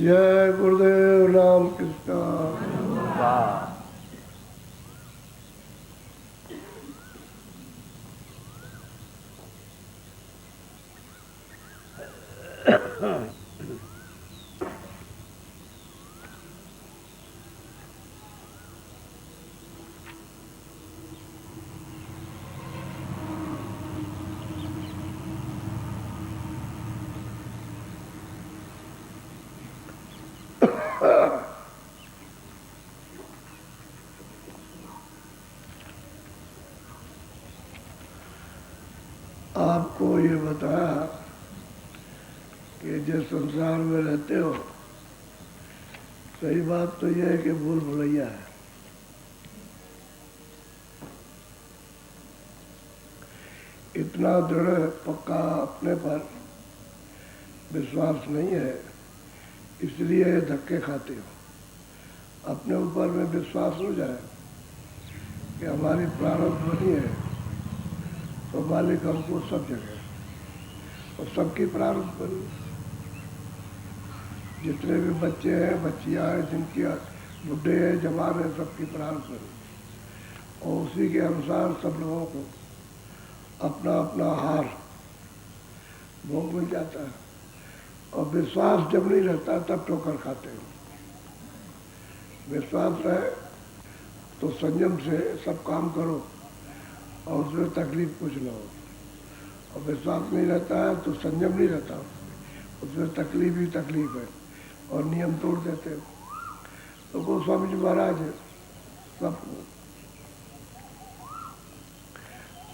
जय गुरुदेव राम कृष्ण। आपको ये बताया कि जिस संसार में रहते हो, सही बात तो यह है कि भूल भुलैया है। इतना दृढ़ पक्का अपने पर विश्वास नहीं है, इसलिए धक्के खाते हो। अपने ऊपर में विश्वास हो जाए कि हमारी प्रारब्ध बनी है तो मालिक हमको सब जगह और सबकी प्रारब्ध बनी। जितने भी बच्चे हैं, बच्चियां हैं, जिनकी बुढ़े हैं, जवान हैं, सबकी प्रारब्ध बनी और उसी के अनुसार सब लोगों को अपना अपना आहार भोग मिल जाता है। और विश्वास जब नहीं रहता तब ठोकर खाते हो। विश्वास रहे तो संयम से सब काम करो और उसमें तकलीफ कुछ न हो। और विश्वास नहीं रहता है तो संयम नहीं रहता, उसमें तकलीफ ही तकलीफ है और नियम तोड़ देते हो। तो गोस्वामी जी महाराज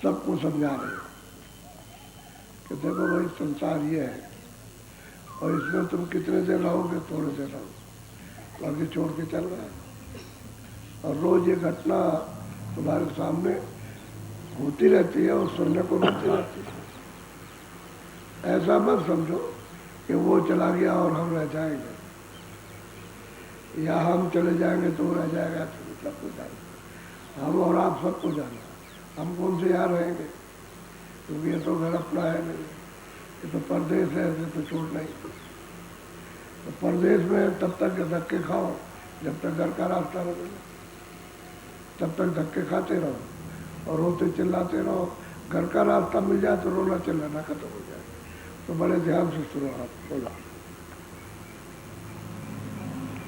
सबको समझा रहे हो कि देखो भाई, संसार ये है और इसमें तुम कितने देर रहोगे, थोड़े देर रहो, बाकी छोड़ के चल रहा है। और रोज ये घटना तुम्हारे सामने होती रहती है और सुनने को मिलती रहती है। ऐसा मत समझो कि वो चला गया और हम रह जाएंगे, या हम चले जाएंगे तो रह जाएगा, तो सबको जाना। हम और आप सबको जाना। हम कौन से यहाँ रहेंगे, क्योंकि ये तो घर अपना है नहीं, ये तो परदेश है, ऐसे तो छोड़ नहीं। तो परदेश में तब तक धक्के खाओ जब तक घर का रास्ता न मिले, तब तक धक्के खाते रहो और रोते चिल्लाते रहो। घर का रास्ता मिल जाए तो रोना चिल्लाना खत्म हो जाए। तो बड़े ध्यान से सुनो। आप बोला,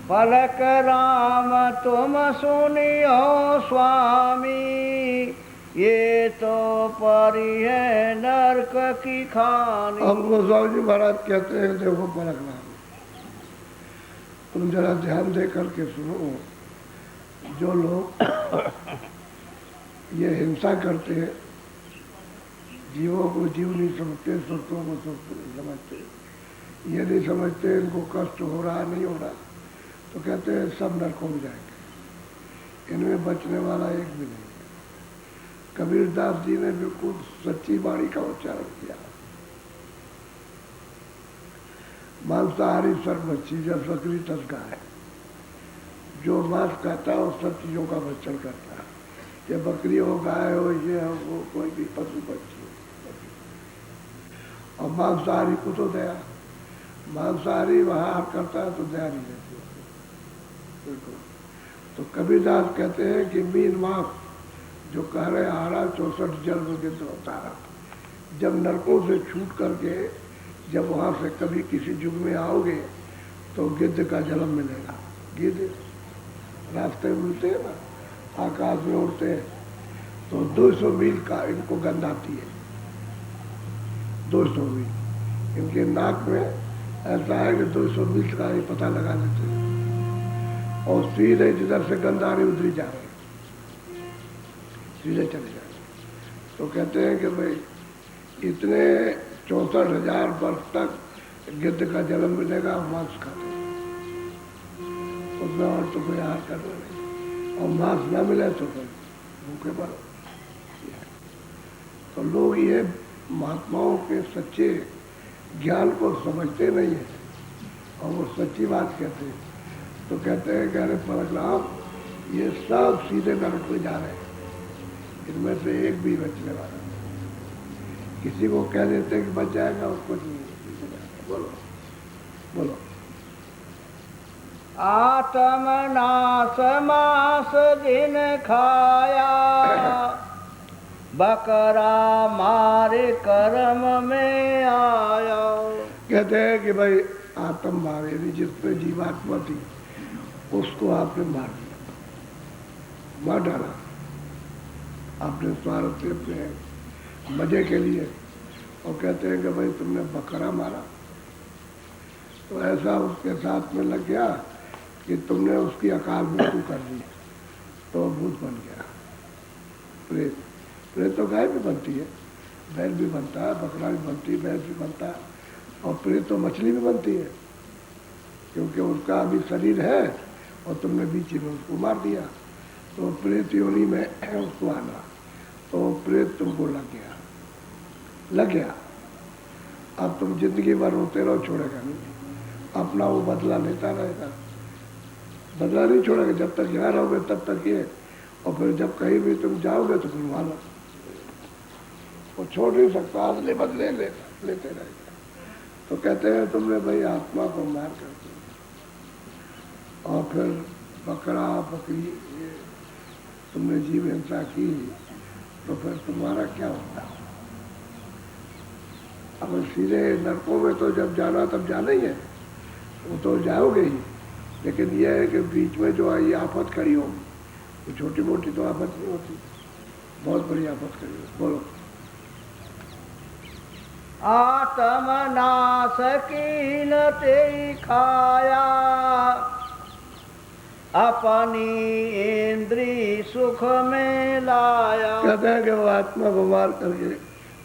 पलक राम तुम सुनियो स्वामी, ये तो परी है नरक की खानी। हम गोस्वामी जी महाराज कहते हैं, देखो पलक राम, तुम जरा ध्यान दे करके सुनो। जो लोग ये हिंसा करते हैं, जीवों को जीव नहीं समझते, सुरतों को सुरत नहीं समझते, ये नहीं समझते इनको कष्ट हो रहा नहीं हो रहा, तो कहते हैं सब नरक हो जाएंगे, इनमें बचने वाला एक भी नहीं। कबीरदास जी ने बिल्कुल सच्ची वाणी का उच्चारण किया। मांसाहारी सर्वभक्षी जब बकरी तस गाय, जो मांस खाता है और सब चीजों का भक्षण करता है, ये बकरी हो, गाय हो, ये हो, वो कोई भी पशु पक्षी हो। और मांसाहारी को तो दया, मांसाहारी आहार करता है तो दया नहीं रहती। बिल्कुल। तो कबीरदास कहते हैं कि मीन मांस जो कह रहे हारा 64 जन्म गिद्ध उतारा, जब नरकों से छूट करके जब वहाँ से कभी किसी युग में आओगे तो गिद्ध का जन्म मिलेगा। गिद्ध रास्ते मिलते हैं ना, आकाश में उड़ते हैं, तो 200 मील का इनको गंध आती है। 200 मील इनके नाक में ऐसा है कि 200 मील का ही पता लगा देते हैं और सीधे जिधर से गंध आ रही उधर जा रहे, सीधे चले जाए। तो कहते हैं कि भाई इतने 64,000 वर्ष तक गिद्ध का जन्म मिलेगा, मांस खाते। उसमें और तो कोई आहार करना नहीं, और मांस न मिले तो फिर भूखे मरो। तो लोग ये महात्माओं के सच्चे ज्ञान को समझते नहीं है, और वो सच्ची बात कहते हैं। तो कहते हैं कि अरे परशुराम, ये सब सीधे नरक में जा रहे हैं, इनमें से एक भी बचने वाला नहीं। किसी को कह देते हैं कि बच जाएगा, उसको नहीं। बोलो बोलो। आत्मनाश मास दिन खाया, बकरा मारे कर्म में आया। कहते हैं कि भाई आत्म भाव, यदि जिसमें जीवात्मा थी उसको आपने मार दिया, मार डाला आपने स्वार्थ से, अपने मजे के लिए। और कहते हैं कि भाई तुमने बकरा मारा, तो ऐसा उसके साथ में लग गया कि तुमने उसकी अकाल मृत्यु कर दी, तो भूत बन गया। प्रेत, प्रेत तो गाय भी बनती है, बैल भी बनता है, बकरा भी बनती है, भैंस भी बनता है, और प्रेत तो मछली भी बनती है, क्योंकि उसका अभी शरीर है और तुमने बीच में उसको मार दिया, तो प्रेत योनि में उसको आना, तो प्रेत तुमको लग गया, लग गया। अब तुम जिंदगी भर रोते रहो, छोड़ेगा नहीं, अपना वो बदला लेता रहेगा, बदला नहीं छोड़ेगा। जब तक यहाँ रहोगे तब तक ये, और फिर जब कहीं भी तुम जाओगे तो फिर वहाँ वो छोड़ नहीं सकता, अगले बदले लेते रहेगा। तो कहते हैं तुमने भाई आत्मा को मार कर दिया, और फिर बकरा बकरी ये तुमने जीव हिंसा की, तो फिर तुम्हारा क्या होता? अब सीधे नरकों में तो जब जाना तब जाना ही है, वो तो जाओगे ही, लेकिन यह है कि बीच में जो आई आफत खड़ी होगी, वो छोटी मोटी तो आफत नहीं होती, बहुत बड़ी आफत खड़ी होगी। बोलो। आत्मनाश कीन ते खाया, अपनी इंद्री सुख में लाया। कहते हैं कि वो आत्मा को मार करके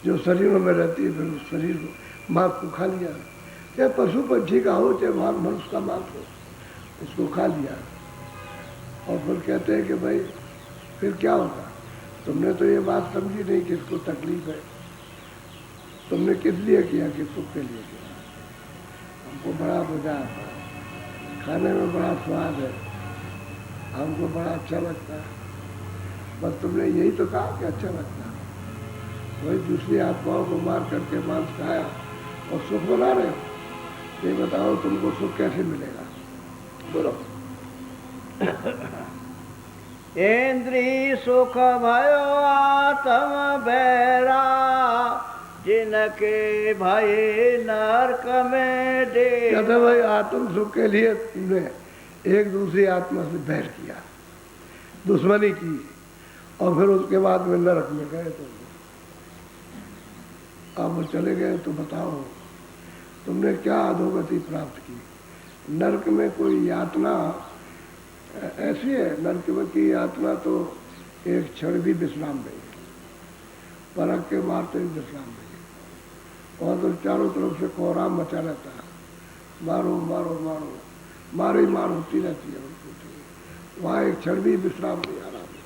जो शरीरों में रहती है, फिर उस शरीर को मांस को खा लिया, चाहे पशु पंछी का हो चाहे मनुष्य का मांस हो, उसको खा लिया। और फिर कहते हैं कि भाई फिर क्या होगा? तुमने तो ये बात समझी नहीं कि इसको तकलीफ है, तुमने किस लिए किया? कि सुख के लिए किया। हमको बड़ा मजा आता है, खाने में बड़ा स्वाद है, हमको बड़ा अच्छा लगता है, बस तुमने यही तो कहा कि अच्छा लगता है। वही दूसरी आत्माओं को मार करके मांस खाया और सुख बना रहे हो। ये बताओ तुमको सुख कैसे मिलेगा? बोलो। इंद्री सुख भयो आत्म बैरा, जिनके भय नरक में दे। कहते भाई आत्म सुख के लिए तुमने एक दूसरी आत्मा से बैर किया, दुश्मनी की, और फिर उसके बाद में नरक में गए। तो अब वो चले गए, तो बताओ तुमने क्या अधोगति प्राप्त की? नरक में कोई यातना ऐसी है, नरक में की यातना तो एक क्षण भी विश्राम नहीं, परख के मारते ही विश्राम नहीं। और तो चारों तरफ से कोहराम मचा रहता है, मारो मारो मारो, मार ही मार होती रहती है उनको। वहाँ एक क्षण भी विश्राम नहीं, आराम नहीं,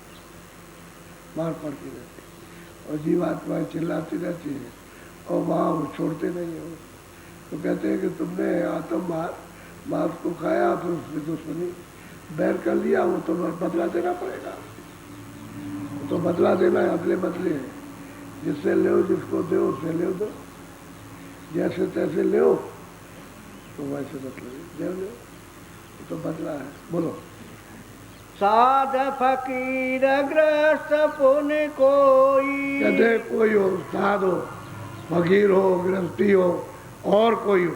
मार पड़ती रहती है, और जीवात्माएं चिल्लाती रहती है, और वहाँ वो छोड़ते नहीं हो। तो कहते हैं कि तुमने आत्म मांस को खाया, फिर उसकी दुश्मनी बैर कर लिया, वो तो बदला देना पड़ेगा, वो तो बदला देना है, अगले बदले है। जिससे ले, जिसको दो उससे ले दो, जैसे तैसे ले, तो वैसे बदले ले, तो बदला है। बोलो। साध फकीर ग्रस्त पुण्य कोई। कहते कोई हो, साध हो, फकीर हो, गृहस्थी हो, और कोई हो,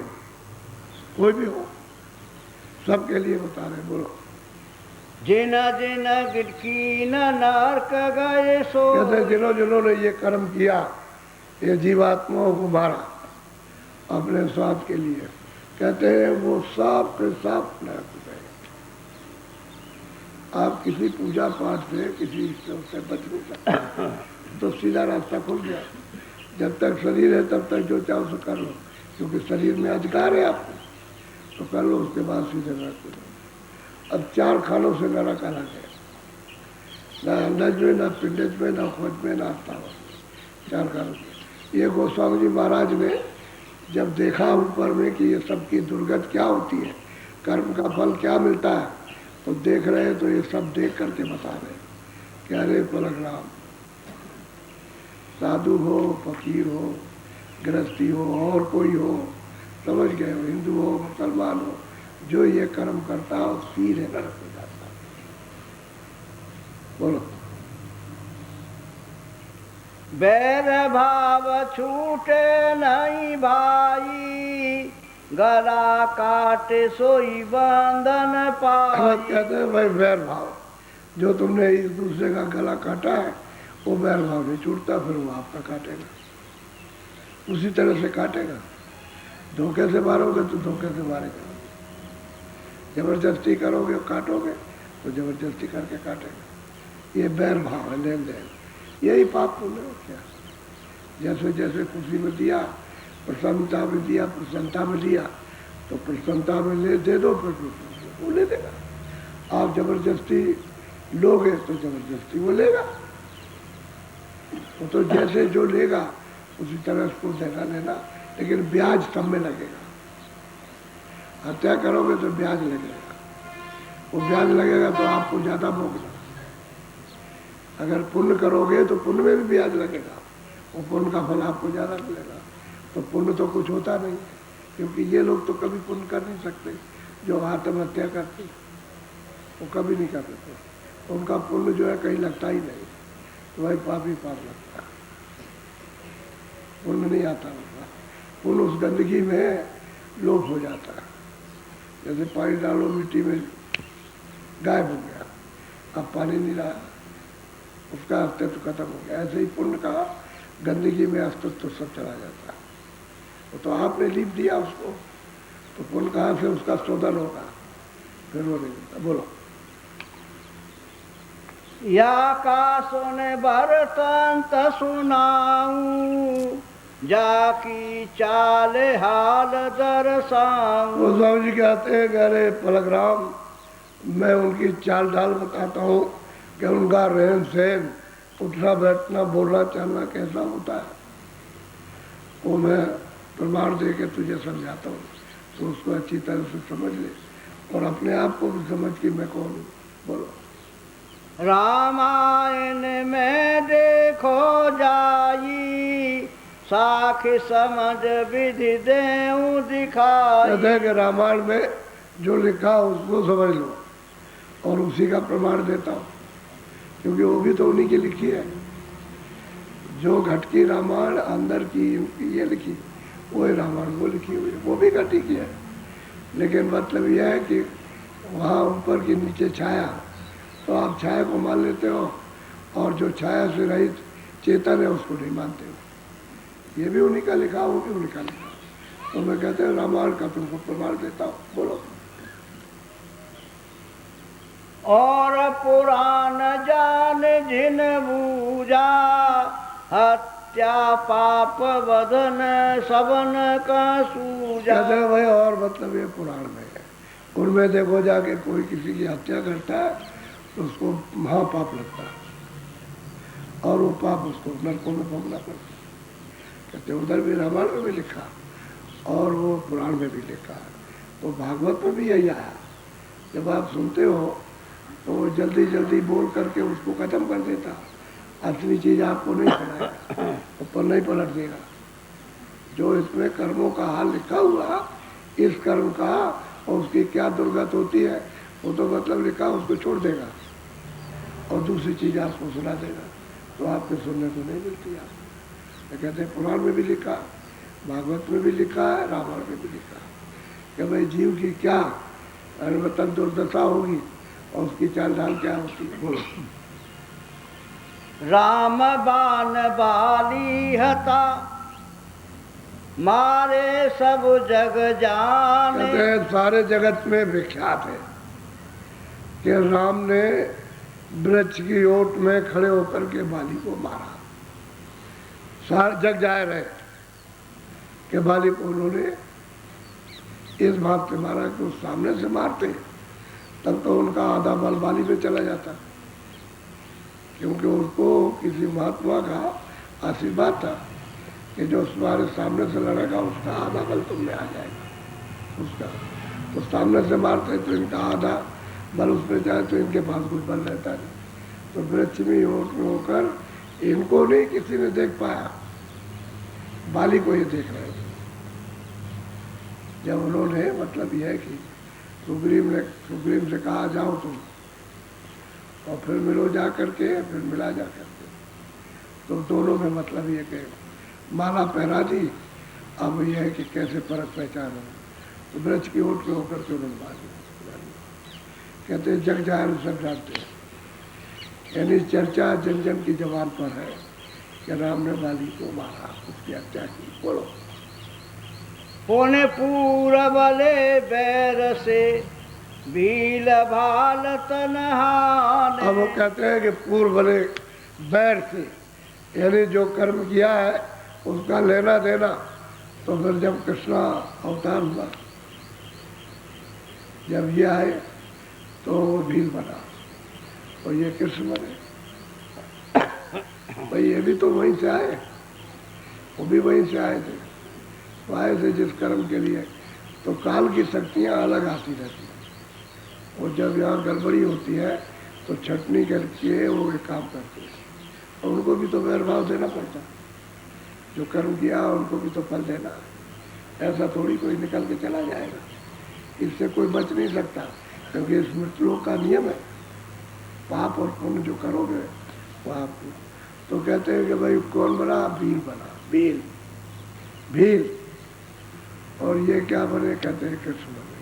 कोई भी हो, सबके लिए बता रहे। बोलो। जिन जिन कीन नरक गए सो। कहते जिन्होंने ये कर्म किया, ये जीवात्माओं को मारा अपने स्वार्थ के लिए, कहते हैं वो सब के सब नरक में गए। आप किसी पूजा पाठ से, किसी से बच नहीं सकते, तो सीधा रास्ता खुल गया। जब तक शरीर है तब तक जो चाहो सो कर लो, क्योंकि शरीर में अधिकार है आपको, तो कर लो, उसके बाद सीधे नरक में। अब 4 खानों से नरक अलग है, ना अंडज में, ना पिंडज में, ना खोज में, ना स्थावर में, 4 खानों से। ये गोस्वामी जी महाराज ने जब देखा ऊपर में कि ये सबकी दुर्गत क्या होती है, कर्म का फल क्या मिलता है, तो देख रहे हैं, तो ये सब देख करके बता रहे हैं कि अरे पलक राम, साधु हो, फकीर हो, गृहस्थी हो, और कोई हो, समझ गए हो, हिंदू हो, मुसलमान हो, जो ये कर्म करता है सीधे नरक में जाता है। बोलो। बैर भाव छूटे नहीं भाई, गला काटे सोई बंधन पाई। कहते हैं भाई बैर भाव, जो तुमने एक दूसरे का गला काटा है वो बैर भाव नहीं छूटता, फिर वो आपका काटेगा, उसी तरह से काटेगा। धोखे से मारोगे तो धोखे से मारेगा, जबरदस्ती करोगे काटोगे तो जबरदस्ती करके काटेगा। ये बैर भाव है, लेन देन, यही पाप पुण्य हो क्या। जैसे जैसे खुशी में दिया, प्रसन्नता में दिया, प्रसन्नता में दिया, तो प्रसन्नता में ले दे दो, फिर वो ले देगा। आप जबरदस्ती लोगे तो जबरदस्ती वो लेगा, वो तो जैसे जो लेगा उसी तरह उसको देना लेना, लेकिन ब्याज सब में लगेगा। हत्या करोगे तो ब्याज लगेगा, वो ब्याज लगेगा तो आपको ज़्यादा भोगना। अगर पुण्य करोगे तो पुण्य में भी ब्याज लगेगा, वो पुण्य का फल आपको ज़्यादा मिलेगा। तो पुण्य तो कुछ होता नहीं, क्योंकि ये लोग तो कभी पुण्य कर नहीं सकते, जो आत्महत्या करते वो कभी नहीं कर सकते, उनका पुण्य जो है कहीं लगता ही नहीं, तो वही पाप ही पाप लगता है, पुण्य नहीं आता उनका। पुण्य उस गंदगी में लोप हो जाता है, जैसे पानी डालो मिट्टी में गायब हो गया, अब पानी नहीं रहा, उसका अस्तित्व खत्म हो गया। ऐसे ही पुण्य का गंदगी में अस्तित्व सब चला जाता है। वो तो आपने लीप दिया उसको, तो पुण्य कहाँ से उसका शोधन होगा, फिर वो नहीं होता। बोलो। या का सुने बरतंत सुनाऊं, जाकी चाल हाल दर्शाऊं। वो स्वामी जी कहते हैं कि अरे पलक राम, मैं उनकी चाल ढाल बताता हूँ कि उनका रहन सहन, उठना बैठना, बोलना चलना कैसा होता है, वो मैं प्रमाण दे के तुझे समझाता हूँ, तो उसको अच्छी तरह से समझ ले और अपने आप को भी समझ कि मैं कौन हूँ। बोलो। रामायण में देखो जाई, साखी समझ विधि देऊं दिखाई। कहते हैं कि रामायण में जो लिखा उसको समझ लो और उसी का प्रमाण देता हूँ, क्योंकि वो भी तो उन्हीं की लिखी है। जो घट की रामायण अंदर की ये लिखी, वही रामायण वो लिखी हुई है, वो भी घटी की है, लेकिन मतलब यह है कि वहाँ ऊपर की नीचे छाया, तो आप छाया को मान लेते हो और जो छाया से रहित चेतन है उसको नहीं मानते हो। ये भी उन्हीं का लिखा, वो भी उन्हीं का लिखा, तो मैं कहते हैं रामायण का तुमको प्रमाण देता हूँ। बोलो। और पुराण जान जिन बूझा, हत्या पाप वदन सबन का सूझा। कहते हैं भाई और मतलब ये पुराण में है, उनमें देखो जाके कोई किसी की हत्या करता है तो उसको महापाप लगता है और वो पाप उसको नरकों में भोगना पड़ता है। कहते उधर भी रामायण में भी लिखा और वो पुराण में भी लिखा है, तो भागवत में भी यही आया। जब आप सुनते हो तो वो जल्दी जल्दी बोल करके उसको खत्म कर देता, असली चीज़ आपको नहीं पढ़ाएगा, ऊपर नहीं पलट देगा। जो इसमें कर्मों का हाल लिखा हुआ, इस कर्म का और उसकी क्या दुर्गत होती है, वो तो मतलब लिखा उसको छोड़ देगा और दूसरी चीज़ आपको सुना देगा, तो आपके सुनने को नहीं मिलती। आप कहते हैं पुराण में भी लिखा, भागवत में भी लिखा है, रामायण में भी लिखा कि भाई जीव की क्या अनवतन दुर्दशा होगी और उसकी चाल ढाल क्या होती है। बोलो। राम बान बाली हता, मारे सब जग जाने। कहते हैं सारे जगत में विख्यात है कि राम ने वृक्ष की ओट में खड़े होकर के बाली को मारा। सारे जग जाए रहे कि बाली को उन्होंने इस बात से मारा कि उस सामने से मारते तब तो उनका आधा बल बाली में चला जाता, क्योंकि उसको किसी महात्मा का आशीर्वाद था कि जो तुम्हारे सामने से लड़ेगा उसका आधा बल तुम में आ जाएगा उसका। तो सामने से मारते तो इनका आधा बल उसमें जाए तो इनके पास कुछ बल रहता नहीं। तो वृक्ष में होकर इनको नहीं किसी ने देख पाया, बाली को ये देख रहे थे। जब उन्होंने मतलब यह है कि सुग्रीव से कहा जाओ तुम और फिर मिलो जा करके, फिर मिला जा करके, तो दोनों में मतलब ये कि माला पहरा दी। अब यह है कि कैसे फर्क पहचान हो। तो ब्रज की ओट के होकर के उन्होंने बात कहते जग जाहिर सब जानते हैं, यानी चर्चा जन जन की जबान पर है कि राम ने बाली को मारा, उसकी हत्या की। बोलो। पुण्य पूरबले बैर से भील भाल तनहाने। अब वो कहते हैं कि पूर्व बले बैर से, यानी जो कर्म किया है उसका लेना देना। तो फिर जब कृष्णा अवतार हुआ, जब ये आए तो वो भील बना और ये कृष्ण बने। भाई ये भी तो वहीं से आए, वो भी वहीं से आए थे। तो आए थे जिस कर्म के लिए, तो काल की शक्तियाँ अलग आती रहती हैं। और जब यहाँ गड़बड़ी होती है तो छटनी करके वो एक काम करते हैं, और उनको भी तो वैरभाव देना पड़ता है। जो कर्म किया उनको भी तो फल देना है। ऐसा थोड़ी कोई निकल के चला जाएगा, इससे कोई बच नहीं सकता, क्योंकि इस मृतलोक का नियम है, पाप और पुण्य जो करोगे वो आपको। तो कहते हैं कि भाई कौन बना? भील बना, भील भील। और ये क्या बने? कहते हैं कृष्ण बने।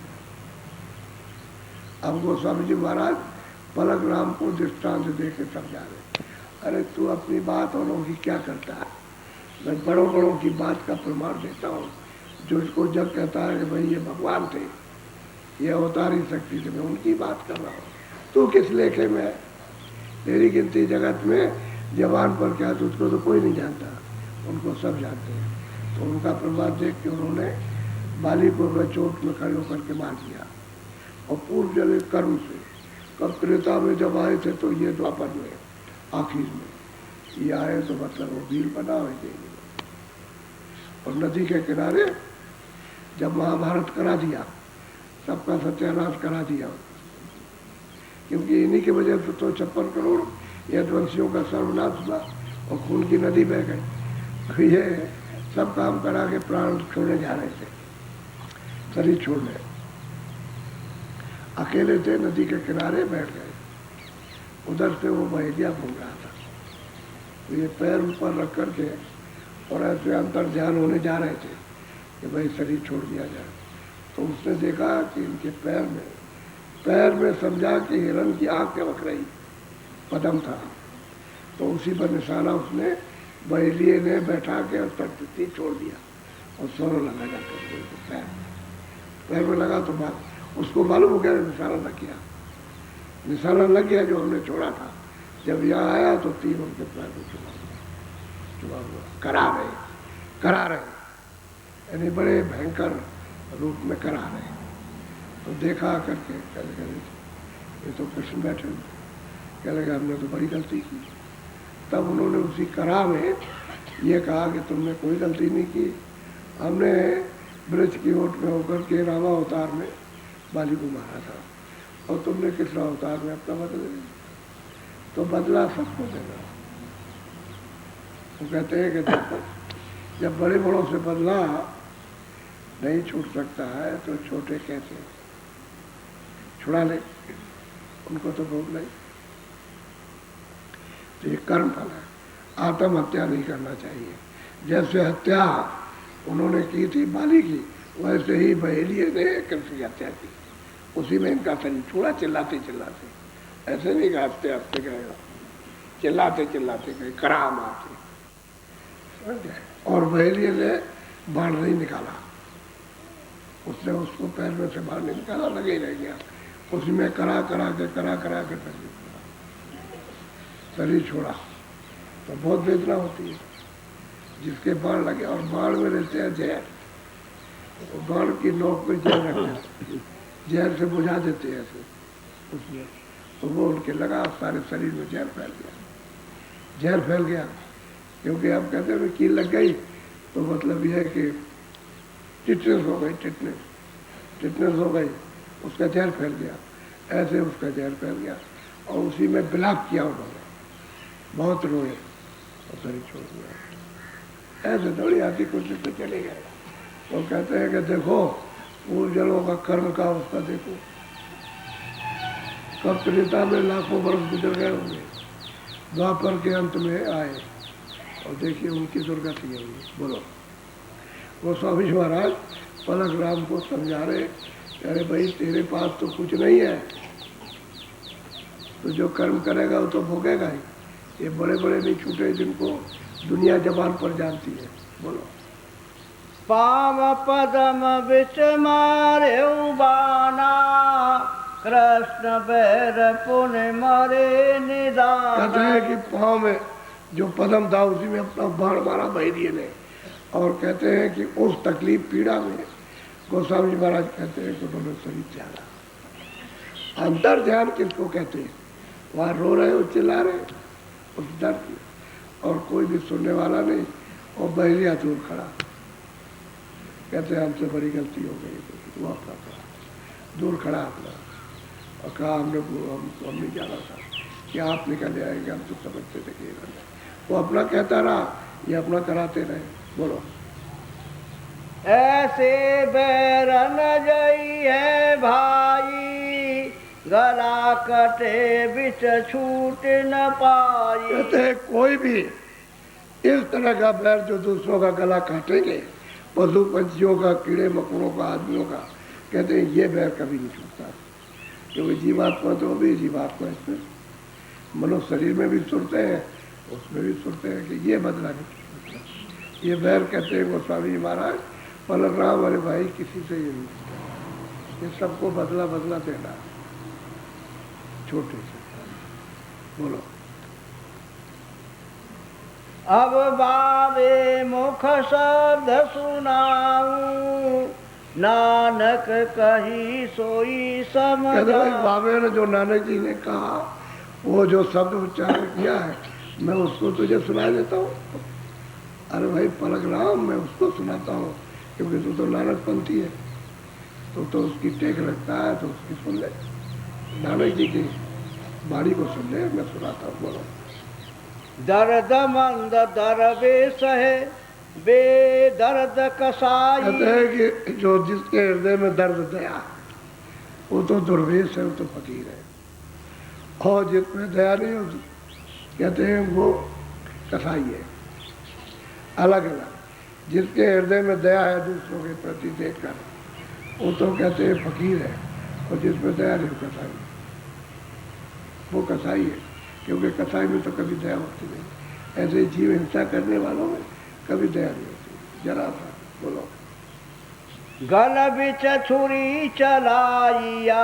अब गोस्वामी जी महाराज पलक राम को दृष्टांत दे के समझा रहे, अरे तू अपनी बात औरों की क्या करता है? मैं बड़ों बड़ों की बात का प्रमाण देता हूँ। जो इसको जब कहता है कि भाई ये भगवान थे, ये अवतारी शक्ति से, मैं उनकी बात कर रहा हूँ। तू किस लेखे में है? तेरी गिनती जगत में जवान पर क्या, तुझको तो कोई नहीं जानता, उनको सब जानते हैं। तो उनका प्रमाण देख के उन्होंने बाली को चोट में खड़े होकर के मार दिया। और पूर्व जल कर्म से, कब त्रेता में जब आए थे तो ये द्वापर में आखिर में ये आए, तो मतलब वो भील बना हुए थे। और नदी के किनारे जब महाभारत करा दिया, सबका सत्यानाश करा दिया, क्योंकि इन्हीं की वजह से तो 56 करोड़ यदुवंशियों का सर्वनाश हुआ और खून की नदी बह गई। ये सब काम करा के प्राण छोड़ने जा रहे थे, शरीर छोड़ने, अकेले थे, नदी के किनारे बैठ गए। उधर से वो बहेलिया घूम रहा था, तो ये पैर ऊपर रख करके और ऐसे अंतर ध्यान होने जा रहे थे कि भाई शरीर छोड़ दिया जाए। तो उसने देखा कि इनके पैर में समझा कि हिरण की आँख चमक रही, पदम था। तो उसी पर निशाना उसने बहेलिए ने बैठा के और तटती छोड़ दिया और सोना लगा जाकर पैर में लगा। तो बात उसको मालूम हो गया, निशाना लग गया, निशाना लग गया जो हमने छोड़ा था। जब यहाँ आया तो तीन उनके पैर को चुना हुआ, करा रहे, यानी बड़े भयंकर रूप में करा रहे। तो देखा करके कह लगे ये तो कृष्ण बैठे हुए, कह लगे हमने तो बड़ी गलती की। तब उन्होंने उसी करा में ये कहा कि तुमने कोई गलती नहीं की, हमने ब्रज की ओट में होकर के रामा अवतार में बाली को मारा था, और तुमने कृष्ण अवतार में अपना बदल लिया, तो बदला सबको देना। वो कहते हैं कि जब बड़े बड़ों से बदला नहीं छूट सकता है तो छोटे कैसे छुड़ा ले, उनको तो भोग नहीं। तो ये कर्म फल है, आत्महत्या नहीं करना चाहिए। जैसे हत्या उन्होंने की थी बाली की, वैसे ही बहेलिए ने कृष्ण की हत्या की, उसी में इनका शरीर छुड़ा, चिल्लाते चिल्लाते। ऐसे नहीं कि हंसते हंसते गए, चिल्लाते चिल्लाते गए, करा मारते। और बहेलिए ने बाण नहीं निकाला, उसने उसको पैर में से बाहर नहीं निकाला, लगे ही रह गया उसी में, करा के शरीर छोड़ा। तो बहुत वेदना होती है जिसके बाण लगे, और बाण में रहते हैं जहर, तो बाण की नोक पे जहर रखते हैं, जहर से बुझा देते हैं ऐसे, उसमें, तो वो उनके लगा, सारे शरीर में जहर फैल गया, जहर फैल गया। क्योंकि आप कहते हैं कील लग गई तो मतलब यह है कि टिटनेस हो गई, टिटनेस हो गई, उसका जहर फैल गया, ऐसे उसका जहर फैल गया। और उसी में बिलाप किया उन्होंने, बहुत रोए और शरीर छोड़ दिया। ऐसे थोड़ी आती कुछ तो चले गए। वो कहते हैं कि देखो पूर्व जन्मों का कर्म का उसका देखो, कब त्रेता में लाखों वर्ष गुजर गए होंगे, द्वापर के अंत में आए और देखिए उनकी दुर्गति हुई। बोलो, वो स्वामी महाराज पलक राम को समझा रहे, अरे भाई तेरे पास तो कुछ नहीं है, तो जो कर्म करेगा वो तो भोगेगा ही। ये बड़े बड़े नहीं छूटे जिनको दुनिया जबान पर जानती है। बोलो, पाम पदम बिच मारे बाना, कृष्ण बैर पुण्य मरे निदान। कहते हैं कि पाँव में जो पदम था उसी में अपना बाण मारा भैरिये ने। और कहते हैं कि उस तकलीफ पीड़ा में गोस्वामी महाराज कहते हैं कि उन्होंने शरीर त्यागा। अंतर ध्यान किसको कहते हैं? वहाँ रो रहे हो, चिल्ला रहे उस डर की, और कोई भी सुनने वाला नहीं, और बहलिया दूर खड़ा। कहते हैं हमसे बड़ी गलती हो गई, वो अपना खड़ा दूर खड़ा अपना, और कहा हम नहीं जाना था कि आप निकल आएंगे, हम तो समझते थे कि वो अपना कहता रहा, ये अपना कराते रहे। बोलो, ऐसे बैरन जई है भाई, गला कटे बिच छूट न पाई। कहते हैं कोई भी इस तरह का बैर जो दूसरों का गला काटेंगे, पशु पंछियों का, कीड़े मकोड़ों का, आदमियों का, कहते हैं ये बैर कभी नहीं छूटता। क्योंकि जीवात्मा तो भी जीवात्मा, इसमें मनुष्य शरीर में भी सुनते हैं, उसमें भी सुनते हैं कि ये बदला नहीं छूटता। ये बैर कहते हैं गोस्वामी महाराज पलक राम, अरे भाई किसी से ये नहीं छूटा, ये सबको बदला बदला देना छोटे से। बोलो, अब बाबे मुख शब्द सुनाऊं, नानक कही सोई समझा। बाबे ने जो नानक जी ने कहा, वो जो शब्द उच्चारण किया है, मैं उसको तुझे सुना देता हूँ। अरे भाई पलक राम, मैं उसको सुनाता हूँ, क्योंकि तू तो नानक पंथी है, तो उसकी टेक रखता है, तो उसकी सुन ले, नानक जी की बाड़ी को सुन ले, मैं सुनाता हूँ। बोलो, दर्द मंद दरबे सहे बे दर्द कसाई। कहते हैं कि जो जिसके हृदय में दर्द दया, वो तो दुर्वेश है, वो तो फकीर है। और जिसमें दया नहीं होती, कहते हैं वो कसाई है। अलग अलग, जिसके हृदय में दया है दूसरों के प्रति देखकर, वो तो कहते हैं फकीर है, और जिसमें दया नहीं कसाई, वो कसाई है। क्योंकि कसाई में तो कभी दया होती नहीं। ऐसे जीव हिंसा करने वालों में कभी दया नहीं होती, जरा सा। बोलो, गल बिच छुरी चलाइया,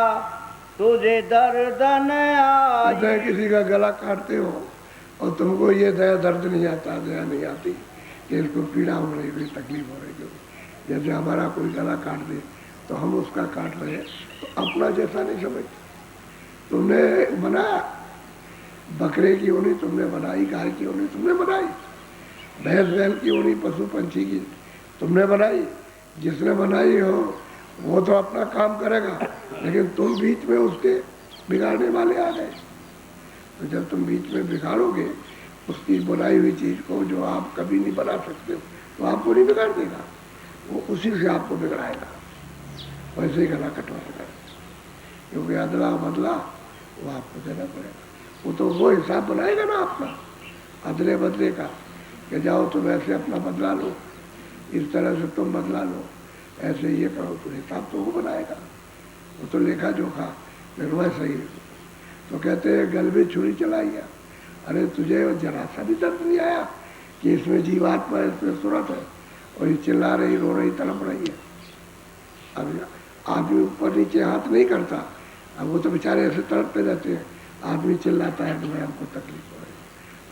तुझे दर्द न आई। किसी का गला काटते हो और तुमको ये दया दर्द नहीं आता, दया नहीं आती कि इसको पीड़ा हो रही, कोई तकलीफ हो रही। क्योंकि जैसे हमारा कोई गला काट दे तो हम उसका काट रहे, तो अपना जैसा नहीं समझते। तुमने बनाया, बकरे की होनी तुमने बनाई, गाय की होनी तुमने बनाई, भैंस बैल की होनी, पशु पंछी की तुमने बनाई। जिसने बनाई हो वो तो अपना काम करेगा, लेकिन तुम बीच में उसके बिगाड़ने वाले आ गए। तो जब तुम बीच में बिगाड़ोगे उसकी बनाई हुई चीज़ को, जो आप कभी नहीं बना सकते हो, तो आपको नहीं बिगाड़ देगा, वो उसी से आपको बिगड़ाएगा। वैसे ही गला कटवाएगा, क्योंकि अदला बदला वो आपको देना पड़ेगा। वो तो वो हिसाब बनाएगा ना अपना, अदले बदले का, कि जाओ तुम ऐसे अपना बदला लो, इस तरह से तुम बदला लो, ऐसे ये करो, तो हिसाब तो वो बनाएगा, वो तो लेखा जोखा फिर वैसा ही। तो कहते हैं गल में छुरी चलाइया। अरे तुझे जरा सा भी दर्द नहीं आया कि इसमें जीवात्मा है, इसमें सूरत है, और ये चिल्ला रही, रो रही, तड़प रही है। अब आदमी ऊपर नीचे हाथ नहीं करता, अब वो तो बेचारे ऐसे तड़पते रहते हैं। आदमी चिल्लाता है कि भाई हमको तकलीफ हो रही है,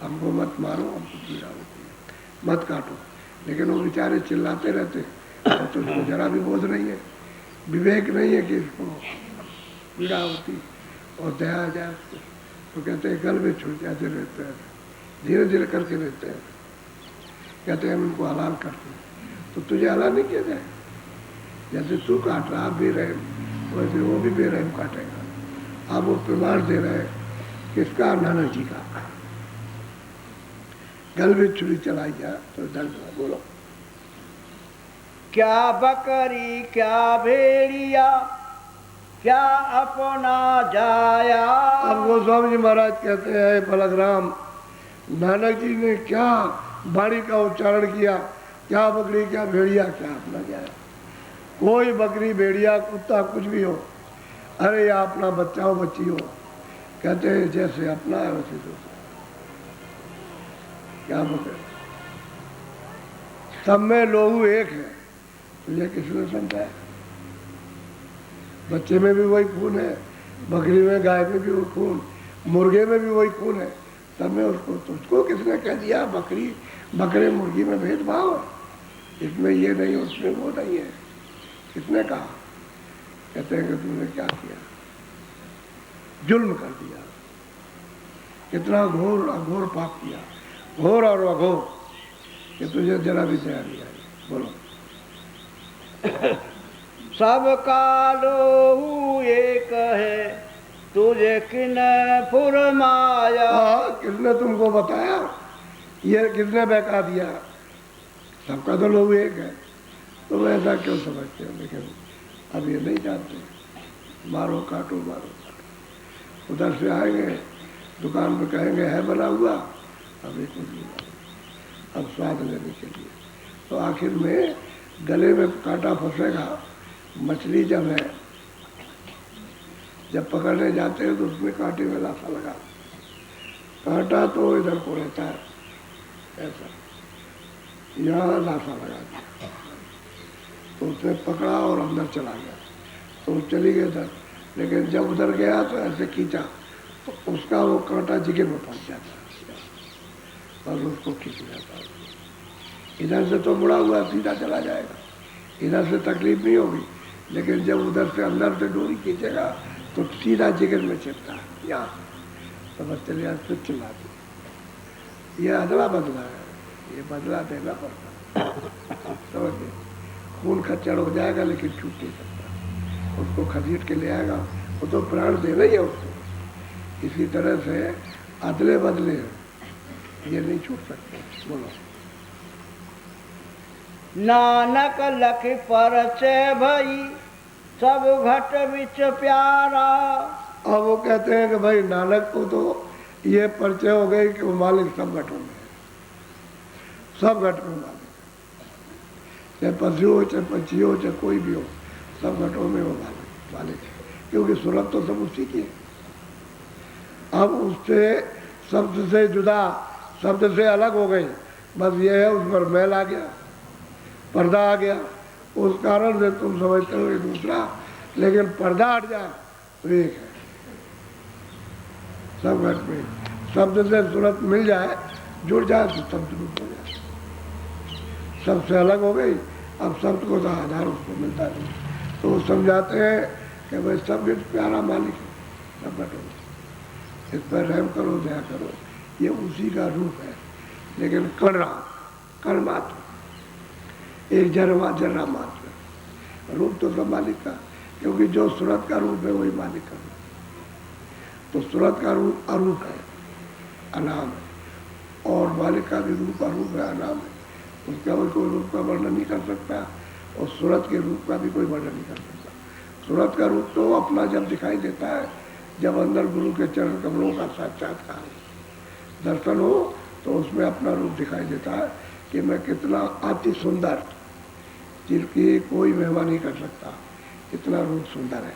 हमको मत मारो, हमको पीड़ा होती है, मत काटो, लेकिन वो बेचारे चिल्लाते रहते हैं, तो उसको जरा भी बोध नहीं है, विवेक नहीं है कि इसको पीड़ा होती। और दया आ जाए उसको, तो कहते हैं गल में छुट जाते रहते हैं, धीरे धीरे करके रहते हैं। कहते हैं हम इनको हलाल करते हैं, तो तुझे हलाल नहीं किया जाए? जैसे तू काट रहा बेरहम, वैसे वो भी बेरहम काटेगा। आप वो प्रमाण दे रहे हैं किसका? नानक जी का। गल में छुरी चलाई जा तो दर्द बोलो। क्या बकरी क्या भेड़िया क्या अपना जाया। अब गोस्वामी जी महाराज कहते हैं बलग्राम, नानक जी ने क्या वाणी का उच्चारण किया, क्या बकरी क्या भेड़िया क्या अपना जाया। कोई बकरी भेड़िया कुत्ता कुछ भी हो, अरे या अपना बच्चा हो बच्ची हो, कहते हैं जैसे अपना है वैसे दूसरा। क्या बकरी सब में लोहू एक है, तुझे किसने समझाया? बच्चे में भी वही खून है, बकरी में गाय में भी वही खून, मुर्गे में भी वही खून है, सब में उसको। तुझको किसने कह दिया बकरी बकरे मुर्गी में भेदभाव, इसमें ये नहीं उसमें वो नहीं है? किसने कहा? कहते हैं कि तुमने क्या किया? जुल्म कर दिया। कितना घोर अघोर पाप किया, घोर और अघोर, कि तुझे जरा भी दया नहीं आई। बोलो। सबका लोहू एक है तुझे किन फुरमाया। किसने तुमको बताया? ये किसने बहका दिया? सबका तो लोग एक है, तुम ऐसा क्यों समझते हो? लेकिन अब ये नहीं जानते। मारो काटो मारो काटो। उधर से आएंगे दुकान पे, कहेंगे है बना हुआ, अभी कुछ नहीं बना, अब स्वाद लेने के लिए। तो आखिर में गले में कांटा फंसेगा। मछली जब है, जब पकड़ने जाते हैं तो उसमें कांटे में लाफा लगा, कांटा तो इधर को रहता है ऐसा, यहाँ लाफा लगा दिया, तो उसने पकड़ा और अंदर चला गया, तो चली गई इधर। लेकिन जब उधर गया तो ऐसे खींचा तो उसका वो कांटा जिगर में फंस जाता और उसको खींच जाता। इधर से तो मुड़ा हुआ सीधा चला जाएगा, इधर से तकलीफ नहीं होगी, लेकिन जब उधर से अंदर से डोरी खींचेगा तो सीधा जिगर में चिपता है यहाँ, तो बस चले आज फिर चिल्ला दी। ये अदला बदला है, ये बदला देना पड़ता। समझे? खून खच्चड़ हो जाएगा लेकिन छूट नहीं सकता, उसको खसीट के ले आएगा, वो तो प्राण देना ही है उसको। इसी तरह से अदले बदले ये नहीं छूट सकते। बोलो। नानक लख परचे भई सब घट विच प्यारा। अब वो कहते हैं कि भाई नानक को तो ये परिचय हो गई कि वो मालिक सब घटों में, सब घट में मालिक, चाहे पशु हो चाहे पंछी हो चाहे कोई भी हो, सब घटों में वो मालिक है, क्योंकि सूरत तो सब उसी की है। अब उससे शब्द से जुदा, शब्द से अलग हो गई, बस ये है उस पर मैल आ गया, पर्दा आ गया, उस कारण से तुम समझते हो ये दूसरा, लेकिन पर्दा हट जाए तो एक है। सब घट में शब्द से सूरत मिल जाए, जुड़ जाए तो शब्द रूप हो जाए। सबसे अलग हो गई, अब शब्द को तो आधार उसको मिलता नहीं, तो वो समझाते हैं कि भाई सब प्यारा मालिक है, सब घटों में, इस पर रहम करो दया करो, ये उसी का रूप है। लेकिन कण मात्र, एक जर्रा मात्र, रूप तो सब मालिक का, क्योंकि जो सूरत का रूप है वही मालिक का रूप। तो सूरत का रूप अरूप है, अनाम है, और मालिक का भी रूप अरूप है, अनाम है, उसका कोई रूप का वर्णन नहीं कर सकता, और सूरत के रूप का भी कोई वर्णन नहीं कर सकता। सूरत का रूप तो अपना जब दिखाई देता है, जब अंदर गुरु के चरण कमलों का साक्षात्कार दर्शन हो, तो उसमें अपना रूप दिखाई देता है कि मैं कितना अति सुंदर, जिसकी कोई महिमा नहीं कर सकता, इतना रूप सुंदर है,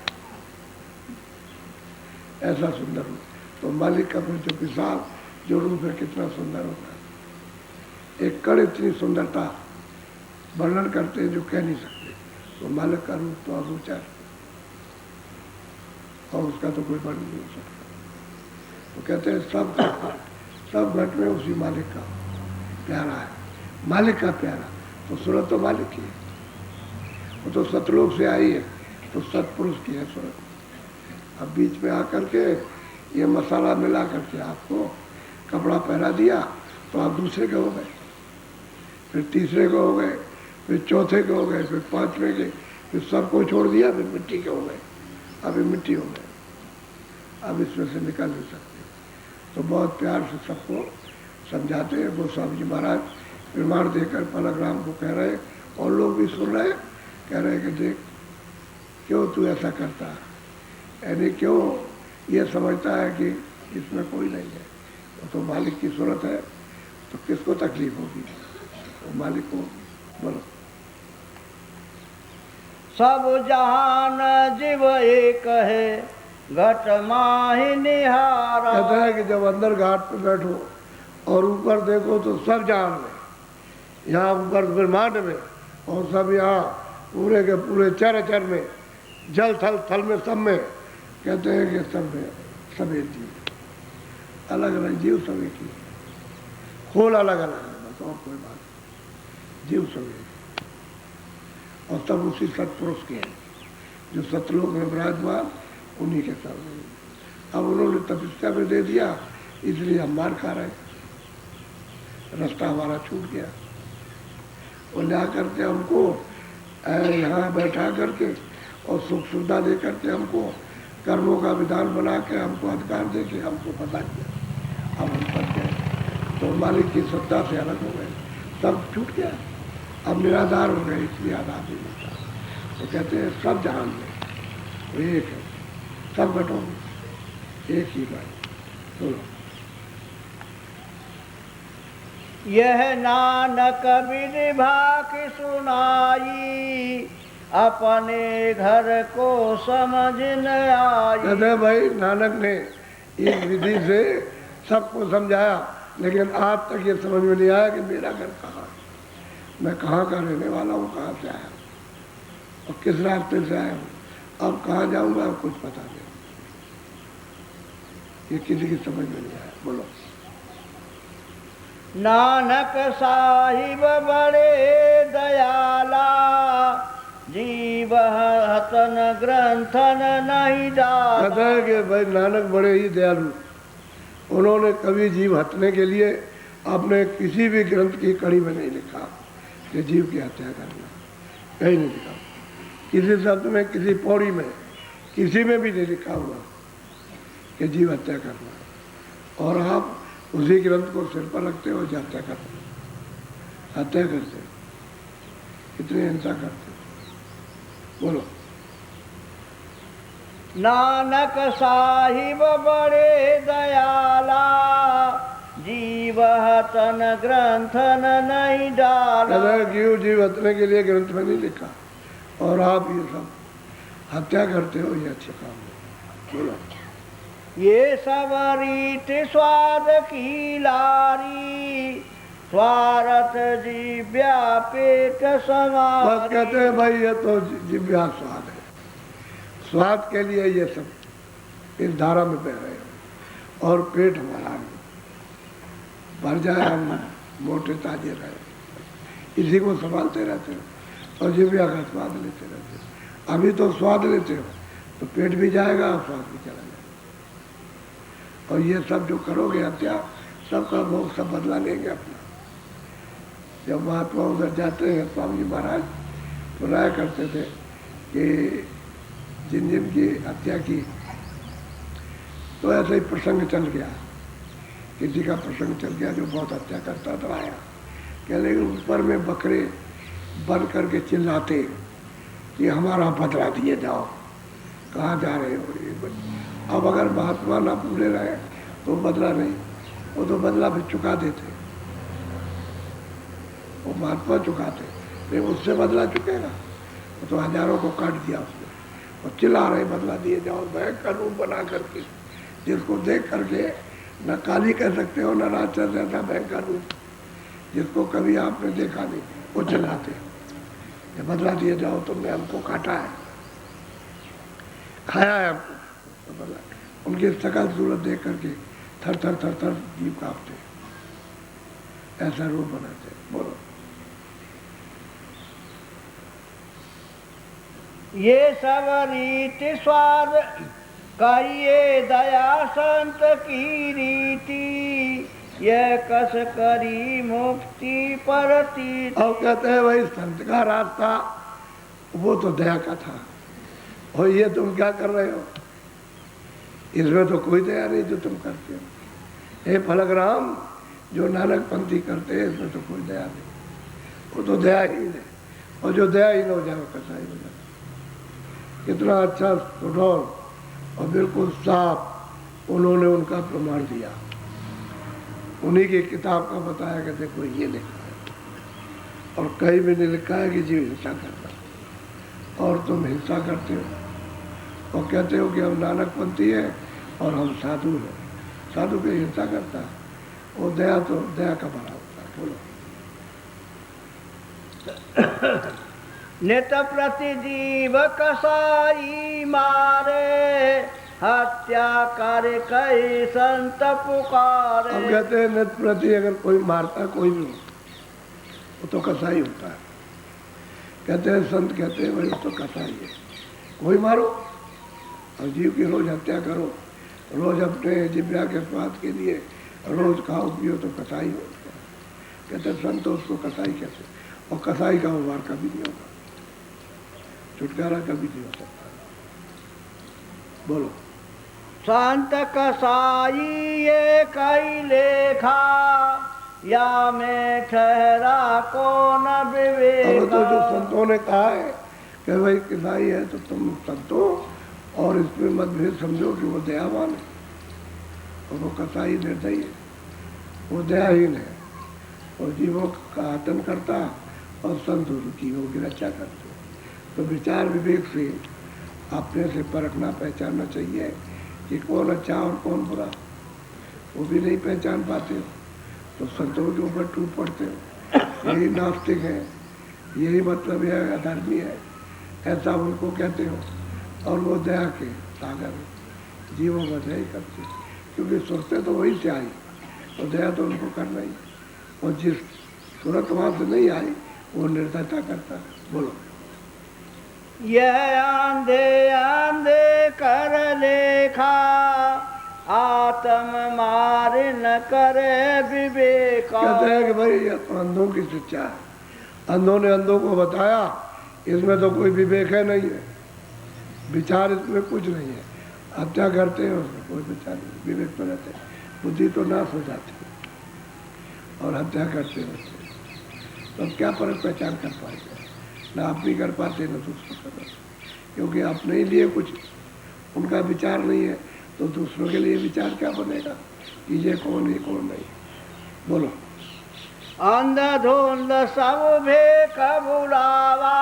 ऐसा सुंदर रूप। तो मालिक का जो विशाल जो रूप है कितना सुंदर होता है। एक कण इतनी सुंदरता वर्णन करते हैं जो कह नहीं सकते, तो मालिक का रूप तो और ऊंचा है, और उसका तो कोई वर्णन नहीं हो सकता। तो कहते हैं सब घट में उसी मालिक का प्यारा है, मालिक का प्यारा। तो सूरत तो मालिक की है, वो तो सतलोक से आई है, तो सतपुरुष की है सूरत। अब बीच में आकर के ये मसाला मिला करके आपको कपड़ा पहना दिया तो आप दूसरे के हो गए, फिर तीसरे के हो गए, फिर चौथे के हो गए, फिर पांचवें के, फिर सबको छोड़ दिया, फिर मिट्टी के हो गए। अभी मिट्टी हो गए, अब इसमें से निकल नहीं सकते। तो बहुत प्यार से सबको समझाते हैं। गोस्वामी जी महाराज प्रमाण देकर पलक को कह रहे, और लोग भी सुन रहे, कह रहे कि देख क्यों तू ऐसा करता है, यानी क्यों ये समझता है कि इसमें कोई नहीं है, वो तो मालिक की सूरत है, तो किसको तकलीफ होगी, तो मालिक को बोलो। सब जहान जीव एक है, घट माहि निहारा। कहता है कि जब अंदर घाट पे बैठो और ऊपर देखो तो सब जान में, यहाँ ऊपर ब्रह्मांड में, और सब यहाँ पूरे के पूरे चर में, जल थल थल में, सब में कहते हैं कि सब में सब एक जीव, अलग अलग जीव सब एक ही, खोल अलग अलग है बस, और कोई बात नहीं, जीव सब एक, और सब उसी सत्पुरुष के हैं जो सतलोक में विराजमान, उन्हीं के साथ। अब उन्होंने तपस्या में दे दिया, इसलिए हम मार खा रहे, रास्ता हमारा छूट गया। वो ला करके हमको यहाँ बैठा करके और सुख सुविधा दे करके हमको कर्मों का विधान बना के हमको अधिकार दे के हमको बता दिया। अब हम बच गए तो मालिक की सत्ता से अलग हो गए, सब छूट गया, अब निराधार हो गए, इसलिए आधार नहीं मिलता। तो कहते हैं सब जहान में वो एक है, सब घटों में एक ही बात। बोलो। यह नानक विधि भाखि सुनाई, अपने घर को समझ न आई। कहते भाई नानक ने इस विधि से सबको समझाया, लेकिन आज तक ये समझ में नहीं आया कि मेरा घर कहाँ है, मैं कहाँ का रहने वाला हूँ, कहाँ से आया हूँ और किस रास्ते से आया हूँ, अब कहाँ जाऊँगा कुछ पता नहीं, ये किसी की समझ में नहीं आया। बोलो। नानक साहिब बड़े दयाला, जीव हतन ग्रंथन नहीं डाला। कहता है कि भाई नानक बड़े ही दयालु, उन्होंने कभी जीव हटने के लिए अपने किसी भी ग्रंथ की कड़ी में नहीं लिखा कि जीव की हत्या करना, कहीं नहीं लिखा, किसी शब्द में, किसी पौड़ी में, किसी में भी नहीं लिखा हुआ कि जीव हत्या करना। और आप उसी ग्रंथ को सिर पर रखते हो, हत्या करते हो, हत्या करते हो, कितनी हिंसा करते हो। बोलो। नानक साहिब बड़े दयाला, जीव हतन ग्रंथन नहीं डाला। जीव हत्या के लिए ग्रंथ में नहीं लिखा, और आप ये सब हत्या करते हो, ये अच्छे काम है। बोलो। ये सब रीत स्वाद की लारी, स्वार्थ जिव्या पेट समारी। बस कहते हैं भाई ये तो जिव्या स्वाद है, स्वाद के लिए ये सब इस धारा में बह रहे हो, और पेट हमारा भर जाए, हम मोटे ताजे रहे, इसी को संभालते रहते हो और जिव्या का स्वाद लेते रहते हो। अभी तो स्वाद लेते हो तो पेट भी जाएगा और स्वाद भी चला जाएगा, और ये सब जो करोगे हत्या, सबका भोग सब बदला लेंगे अपना। जब महात्मा उधर जाते हैं, स्वामी जी महाराज बुलाया करते थे कि जिन जिन की हत्या की, तो ऐसे ही प्रसंग चल गया, किसी का प्रसंग चल गया जो बहुत हत्या करता था, आया कह लेकिन ऊपर में बकरे बन करके चिल्लाते कि हमारा बदला दिए जाओ, कहाँ जा रहे हो ये। अब अगर महात्मा ना पूरे रहे तो बदला नहीं, वो तो बदला फिर चुका देते, वो महात्मा चुकाते, लेकिन उससे बदला चुकेगा, वो तो हजारों को काट दिया उसने, और चिल्ला रहे बदला दिए जाओ, भयंकर रूप बना करके, जिसको देख करके न काली कह सकते हो न राक्षस जैसा भयंकर रूप, जिसको कभी आपने देखा नहीं, वो चिल्लाते ये बदला दिए जाओ, तुमने हमको काटा है, खाया है हमको, तो बदला। उनकी सकल सूरत देख करके थर थर थर थर जीव कांपते, ऐसा रूप बनाते। बोलो। ये सब रीति स्वाद कहिए दया संत की रीति, यह कस करी मुक्ति परती। अब कहते हैं भाई संत का रास्ता वो तो दया का था, और ये तुम क्या कर रहे हो, इसमें तो कोई दया नहीं जो तुम करते हो। हे फलक राम, जो नानक पंथी करते हैं इसमें तो कोई दया नहीं, वो तो दयाहीन है, और जो दयाहीन हो जाए वो कसाई हो जाए। कितना अच्छा सुडौल और बिल्कुल साफ उन्होंने उनका प्रमाण दिया, उन्हीं की किताब का बताया कि देखो ये लिखा है, और कहीं भी नहीं लिखा है कि जीव हिंसा करता, और तुम हिंसा करते हो और कहते हो कि हम नानक पंथी है और हम साधु हैं। साधु की हिंसा करता है, वो दया तो दया का बड़ा होता है। बोलो। नित प्रति जीव कसाई मारे, हत्या कर कई संत पुकारे। हम कहते हैं नित प्रति अगर कोई मारता है कोई भी हो, वो तो कसाई होता है। कहते हैं संत कहते हैं भाई वो तो कसाई है, कोई मारो और जीव की रोज हत्या करो, रोज अपने जिब्या के स्वाद के लिए रोज खाओ पियो तो कसाई हो। कहते हैं संत उसको कसाई कैसे, और कसाई का उबार कभी नहीं होगा, छुटकारा कभी नहीं हो सकता। बोलो। संत कसाई ये कई लेखा, या में ठहरा कौन विवेक। अब तो जो संतों ने कहा है कि भाई कसाई है तो तुम संतो और इसमें मतभेद समझो कि वो दयावान है, और वो कसाई निर्दयी है, वो दयाहीन है, और जीवों का आतन करता, और संत जीवों की रक्षा करते। तो विचार विवेक से अपने से परखना पहचानना चाहिए कि कौन अच्छा और कौन बुरा, वो भी नहीं पहचान पाते हो तो संतों के ऊपर टूट पड़ते हो। यही नास्तिक है, यही मतलब है अधर्मी है, ऐसा उनको कहते हो, और वो दया के सागर जीवों में दया करते, क्योंकि सोचते तो वही से आई, तो दया तो उनको करना ही, और जिस सूरत वहाँ से नहीं आई वो निर्दयता करता है। बोलो। यह आंधे आंधे कर लेखा, आत्म मार न करे विवेक। कहते हैं कि भाई ये तो अंधों की शिक्षा है, अंधों ने अंधों को बताया, इसमें तो कोई विवेक है नहीं है, विचार इसमें कुछ नहीं है। हत्या करते हैं उसमें कोई विचार नहीं, विवेक तो रहते, बुद्धि तो नाश हो जाती है, और हत्या करते हैं तो अब क्या फर्क पहचान कर पाएंगे, ना आप भी कर पाते ना दूसरों कर, क्योंकि अपने लिए कुछ उनका विचार नहीं है, तो दूसरों के लिए विचार क्या बनेगा कि ये कौन है कौन नहीं। बोलो। अंधधुंध सब भेक बुलावा,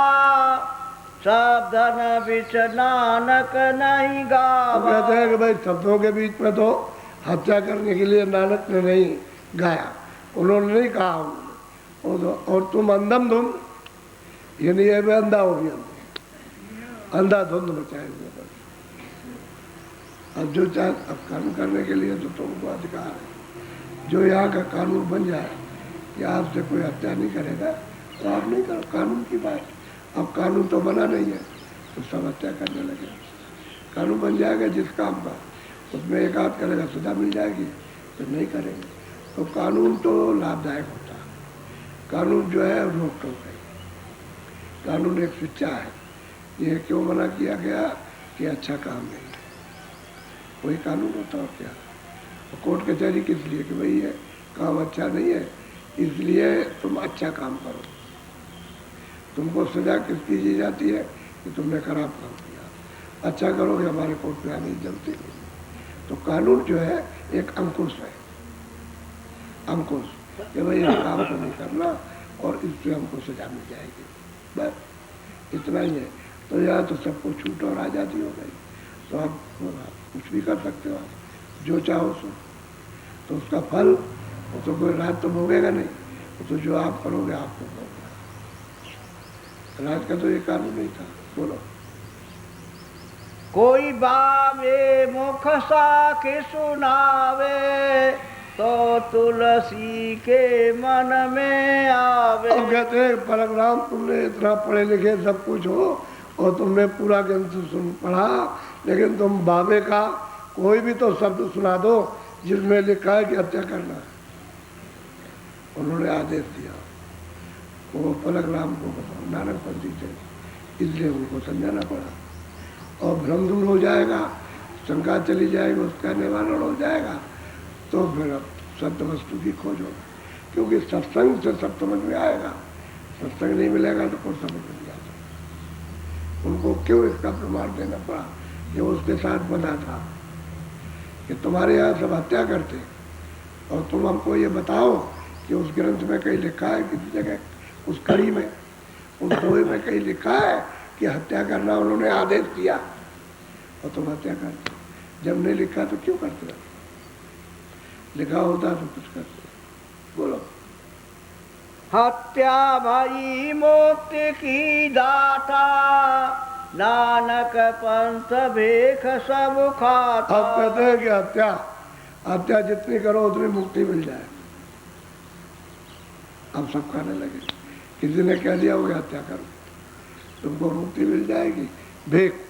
सब धन बिच नानक नहीं गावा। कहते हैं कि भाई शब्दों के बीच में तो हत्या करने के लिए नानक ने नहीं गाया, उन्होंने नहीं कहा, और तुम अंधम धुन, ये नहीं है मैं अंधा हो गया, अंधाधुंध मचाएंगे बस। अब जो चाहे अब कानून करने के लिए तो तुमको अधिकार है, जो यहाँ का कानून बन जाए कि आपसे कोई हत्या नहीं करेगा तो आप नहीं करो, कानून की बात। अब कानून तो बना नहीं है तो सब हत्या करने लगे। कानून बन जाएगा जिस काम का, उसमें एक आध करेगा सजा मिल जाएगी, तो नहीं करेंगे। तो कानून तो लाभदायक होता है, कानून जो है रोक टोक है, कानून एक शिक्षा है। ये क्यों मना किया गया कि अच्छा काम नहीं है, कोई कानून होता हो क्या। तो कोर्ट कचहरी किस लिए कि भाई ये काम अच्छा नहीं है इसलिए तुम अच्छा काम करो, तुमको सजा किसकी दी जाती है कि तुमने खराब काम किया, अच्छा करोगे हमारे कोर्ट में आने की जरूरत नहीं। तो कानून जो है एक अंकुश है, अंकुश कि भाई इस काम को नहीं करना और इससे हमको सजा मिल जाएगी, बस इतना ही है। तो यहाँ तो सबको छूट और आज़ादी हो गई, तो आप कुछ भी कर सकते हो, आप जो चाहो सो, तो उसका फल वो तो कोई राज तो भोगेगा नहीं, वो तो जो आप करोगे आपको भोगेगा। राज का तो ये कानून नहीं था। बोलो। कोई बावे मुख साखी सुनावे, तो तुलसी के मन में आवे। अब कहते हैं परम राम तुमने इतना पढ़े लिखे सब कुछ हो और तुमने पूरा ग्रंथ सुन पढ़ा, लेकिन तुम बाबे का कोई भी तो शब्द सुना दो जिसमें लिखा है कि हत्या करना है। उन्होंने आदेश दिया, वो पलक राम को बताओ, नानक पंथी थे, इसलिए उनको समझाना पड़ा। और भ्रम दूर हो जाएगा, शंका चली जाएगी, उसका निवारण हो जाएगा, तो फिर अब सत्य वस्तु की खोज होगी। क्योंकि सत्संग से सब समझ में आएगा, सत्संग नहीं मिलेगा तो कोई समझ नहीं आता। उनको क्यों इसका प्रमाण देना पड़ा? जो उसके साथ बना था कि तुम्हारे यहाँ सब हत्या करते, और तुम हमको ये बताओ कि उस ग्रंथ में कहीं लिखा है, किसी जगह उस कड़ी में, उस दोहे में कहीं लिखा है कि हत्या करना उन्होंने आदेश दिया, और तुम हत्या करते। जब नहीं लिखा तो क्यों करते? लिखा होता तो कुछ करते। बोलो। हत्या भई मुक्ति की दाता, नानक पंथ भेख सब खाता। अब कहते हैं कि हत्या जितनी करो उतनी मुक्ति मिल जाए। अब सब खाने लगे। किसी ने कह दिया हो हत्या करो, तुमको मुक्ति मिल जाएगी। भेक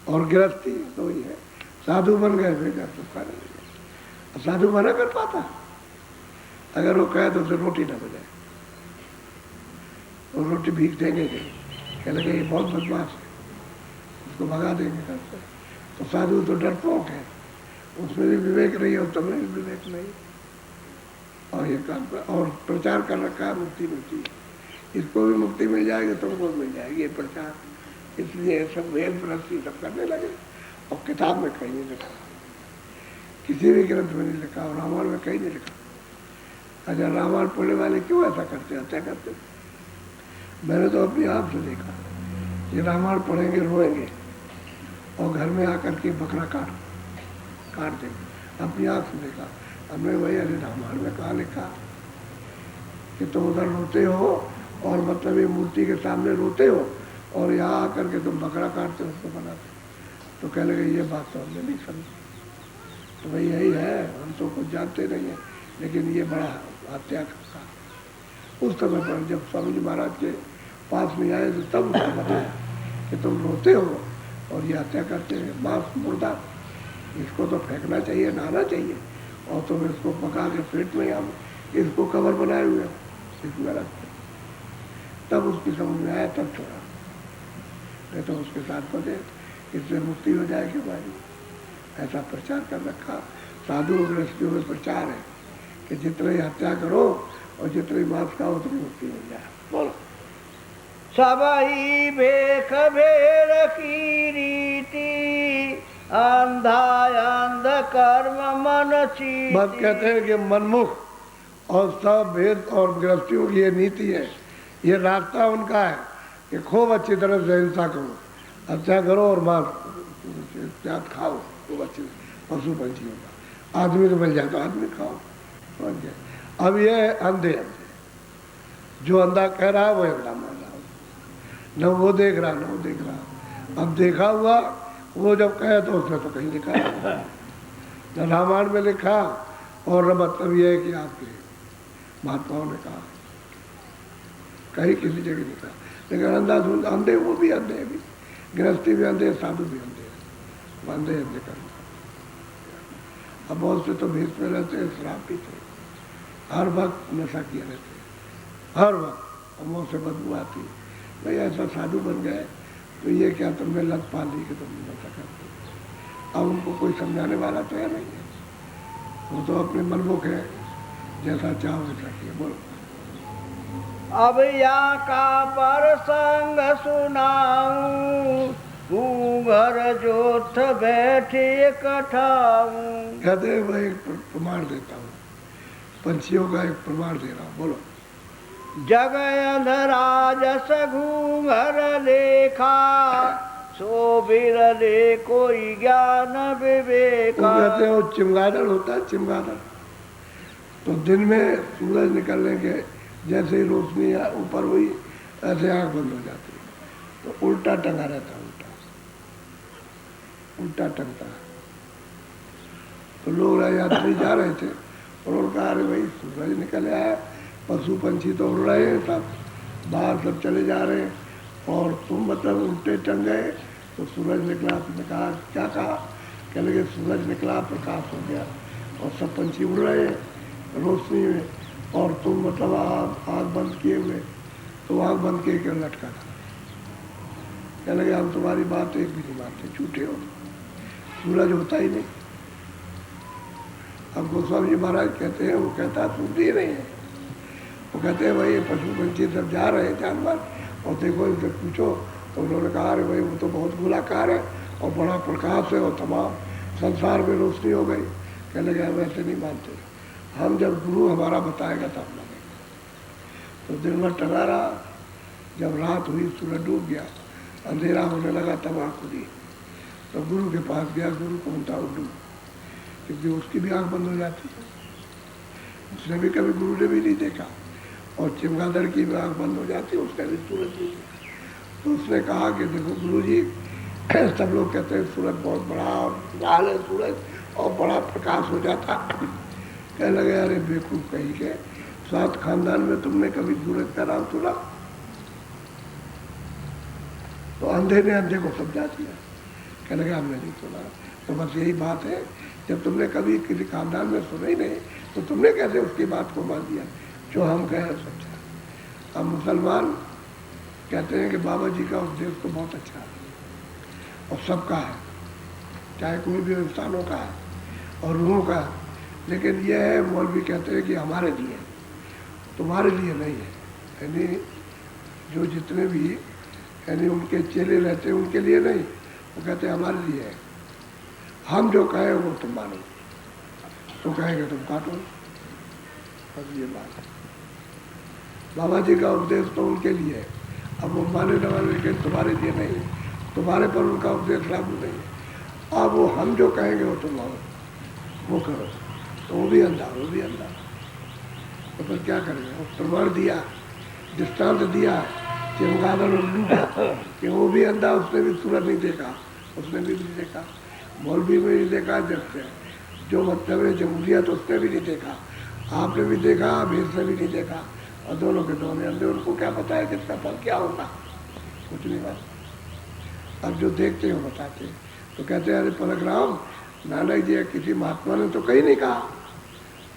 और गृहस्थी तो ही है, साधु बन गए, भेक सब खाने लगे। साधु मना कर पाता? अगर वो कहे तो उसे रोटी ना मिले, वो रोटी भीख देंगे, कह लगे ये बहुत बदमाश है, उसको भगा देंगे करते। तो साधु तो डरपोक है, उसमें भी विवेक नहीं और तुम्हें भी विवेक नहीं, और ये काम और प्रचार कर रखा है मुक्ति मिलती है। इसको भी मुक्ति मिल जाएगी, तुमको भी मिल जाएगी, ये प्रचार। इसलिए सब वेद प्रस्ती सब करने लगे, और किताब में कहीं नहीं लिखा, किसी भी ग्रंथ में नहीं लिखा, और रामायण में कहीं नहीं लिखा। अच्छा, रामायण पढ़ने वाले क्यों ऐसा करते, हत्या करते? मैंने तो अपनी आप से देखा, ये रामायण पढ़ेंगे, रोएंगे, और घर में आकर के बकरा काट देंगे। अपनी आँख से देखा हमने। वही अरे रामायण में कहाँ लिखा कि तुम उधर रोते हो, और मतलब ये मूर्ति के सामने रोते हो, और यहाँ आकर के तुम बकरा काटते हो, उसको बनाते। तो कह लगे ये बात तो हमने नहीं समझी। तो भाई यही है, हम तो कुछ जानते नहीं है, लेकिन ये बड़ा हत्या का। उस समय पर जब स्वामी जी महाराज के पास में आए तो तब उसको बताया कि तुम रोते हो और ये हत्या करते हैं, मांस मुर्दा, इसको तो फेंकना चाहिए, नहाना चाहिए, और तुम इसको पका के पेट में हम इसको कवर बनाए हुए हो, इसमें रखते। तब उसकी समझ में आया, तब छोड़ा, नहीं तो उसके साथ बने, इससे मुक्ति हो जाएगी हमारी। ऐसा प्रचार कर रखा। साधु गृहस्थियों में प्रचार है कि जितनी हत्या करो और जितनी मांस खाओ उतनी मुक्ति मिल जाए। बोलो। सबही भेख भेड़ की रीति, अंधा अंध कर्म मन चीति। बस कहते हैं कि मनमुख और सब भेद और गृहस्थियों की ये नीति है, ये रास्ता उनका है कि खूब अच्छी तरह से हिंसा करो, हत्या करो और मांस खाओ खूब अच्छी। पशु पंछी होगा, आदमी को मिल जाए तो आदमी खाओ, समझ गए। अब ये अंधे जो अंधा कह रहा है वो अंधा मान रहा है, न वो देख रहा न वो देख रहा। अब देखा हुआ वो जब कहे तो उसने तो कहीं लिखा है, न रामायण में लिखा, और मतलब ये है कि आपके महात्माओं ने कहा, कहीं किसी जगह लिखा। लेकिन अंधे वो भी अंधे, भी गृहस्थी भी अंधे, साधु भी अंधे, अंधे अंधे कर। अब बहुत से तो भेष में रहते हैं, शराब पीते, हर वक्त नशा किए रहते, हर वक्त मुँह से बदबू आती। भाई ऐसा साधु बन गए तो ये क्या तुमने लत पाल ली कि तुम नशा करते। अब उनको कोई समझाने वाला तो है नहीं है, वो तो अपने मनमुख है, जैसा चाहो वैसा किए। बोलो। अब यहाँ का प्रसंग सुनाऊं, घर जोत बैठे कठाऊं। कहते हैं मैं एक प्रमाण देता हूँ, पंछियों का एक प्रमाण दे रहा हूँ। बोलो। जग अंधराजस घूंघर लेखा, सो बिरले कोई ज्ञान विवेका। कहते हैं वो चिमगादड़ होता है, चिमगादड़ तो दिन में सूरज निकलने के जैसे ही रोशनी ऊपर हुई ऐसे आंख बंद हो जाती है, तो उल्टा टंगा रहता है, उल्टा टंगता है। तो लोग यात्री जा रहे थे और उन्होंने कहा अरे भाई सूरज निकल आया, पशु पंछी तो उड़ रहे हैं, सब बाहर सब चले जा रहे हैं, और तुम मतलब उल्टे टंग गए तो सूरज निकला। तुमने कहा क्या कहा? कहने लगे सूरज निकला, प्रकाश हो गया और सब पंछी उड़ रहे हैं रोशनी में, और तुम मतलब आँख बंद किए हुए, तो आँख बंद किए क्यों लटका था? कहने लगे हम तुम्हारी बात एक भी नहीं मानते, झूठे हो, सूरज होता ही नहीं। अब गोस्वामी जी महाराज कहते हैं, वो कहता सुनती ही नहीं है। वो कहते हैं भाई पशु पंछी सब जा रहे हैं जानवर, और देखो इनसे पूछो तो उन्होंने कहा अरे भाई वो तो बहुत गोलाकार है और बड़ा प्रकाश है और तमाम संसार में रोशनी हो गई। कहने लगे हम ऐसे नहीं मानते, हम जब गुरु हमारा बताएगा तब मानेंगे। तो दिन भर टंगा रहा, जब रात हुई सूरज डूब गया, अंधेरा होने लगा, तब आँख खुली तो गुरु के पास गया। गुरु को उल्टा उल्लू, क्योंकि उसकी भी आँख बंद हो जाती है, उसने भी कभी गुरु ने भी नहीं देखा, और चमगादड़ की भी आँख बंद हो जाती है, उसने भी सूरज नहीं देखा। तो उसने कहा कि देखो गुरु जी, सब लोग कहते हैं सूरज बहुत बड़ा और लाल है सूरज और बड़ा प्रकाश हो जाता। कहने लगे अरे बेवकूफ कहीं के, 7 खानदान में तुमने कभी सूरज का नाम सुना? तो अंधे ने अंधे को समझा दिया। कहने लगे हमने नहीं सुना। तो बस यही बात है, जब तुमने कभी किसी खानदान में सुना ही नहीं तो तुमने कैसे उसकी बात को मान दिया? जो हम कहें सच्चा। अब मुसलमान कहते हैं कि बाबा जी का उपदेश तो बहुत अच्छा है और सबका है, चाहे कोई भी इंसानों का है और रूहों का है, लेकिन यह है मौलवी कहते हैं कि हमारे लिए, तुम्हारे लिए नहीं है। यानी जो जितने भी यानी उनके चेले रहते हैं उनके लिए नहीं, वो कहते हैं हमारे लिए है। हम जो कहें वो तुम मानो, तो कहेंगे तुम काटो, बस ये बात है। बाबा जी का उपदेश तो उनके लिए है, अब वो माने न माने, लेकिन तुम्हारे लिए नहीं, तुम्हारे पर उनका उपदेश लागू नहीं है। अब वो हम जो कहेंगे वो तुम मानो, वो करो, तो वो भी अंधा, वो भी अंधा, तो फिर क्या करेंगे? प्रमाण दिया, दृष्टांत दिया चमगादड़ उल्लू का कि वो भी अंधा, उसने भी सूरज नहीं देखा, उसने भी नहीं देखा, मौलवी में नहीं देखा, जब से जो मतलब है जमहूरियत उसने भी नहीं देखा, आपने भी देखा, भेद से भी नहीं देखा, और दोनों के दोनों अंधे। उनको क्या पता है किसका फल क्या होगा? कुछ नहीं बात। अब जो देखते हैं बताते हैं। तो कहते हैं अरे पलक राम, नानक जी किसी महात्मा ने तो कहीं नहीं कहा,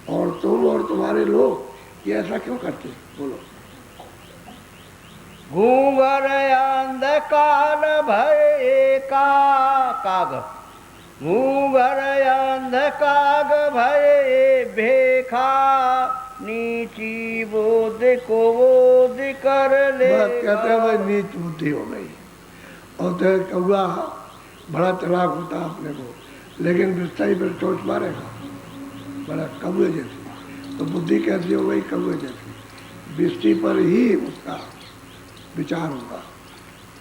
और तुम और तुम्हारे लोग ये ऐसा क्यों करते? बोलो। घूंघर अंधकार भय काग, घूंघर अंधकार भय भेखा, नीची बोध को बोध कर ले। कहते हैं भाई नीच बुद्धि हो गई, और तो कौआ बड़ा तलाक होता अपने को, लेकिन बिस्ताई पर चोट मारेगा, बड़ा कौए जैसी। तो बुद्धि कैसी हो गई? कौए जैसी, बिस्ती पर ही उसका विचार होगा,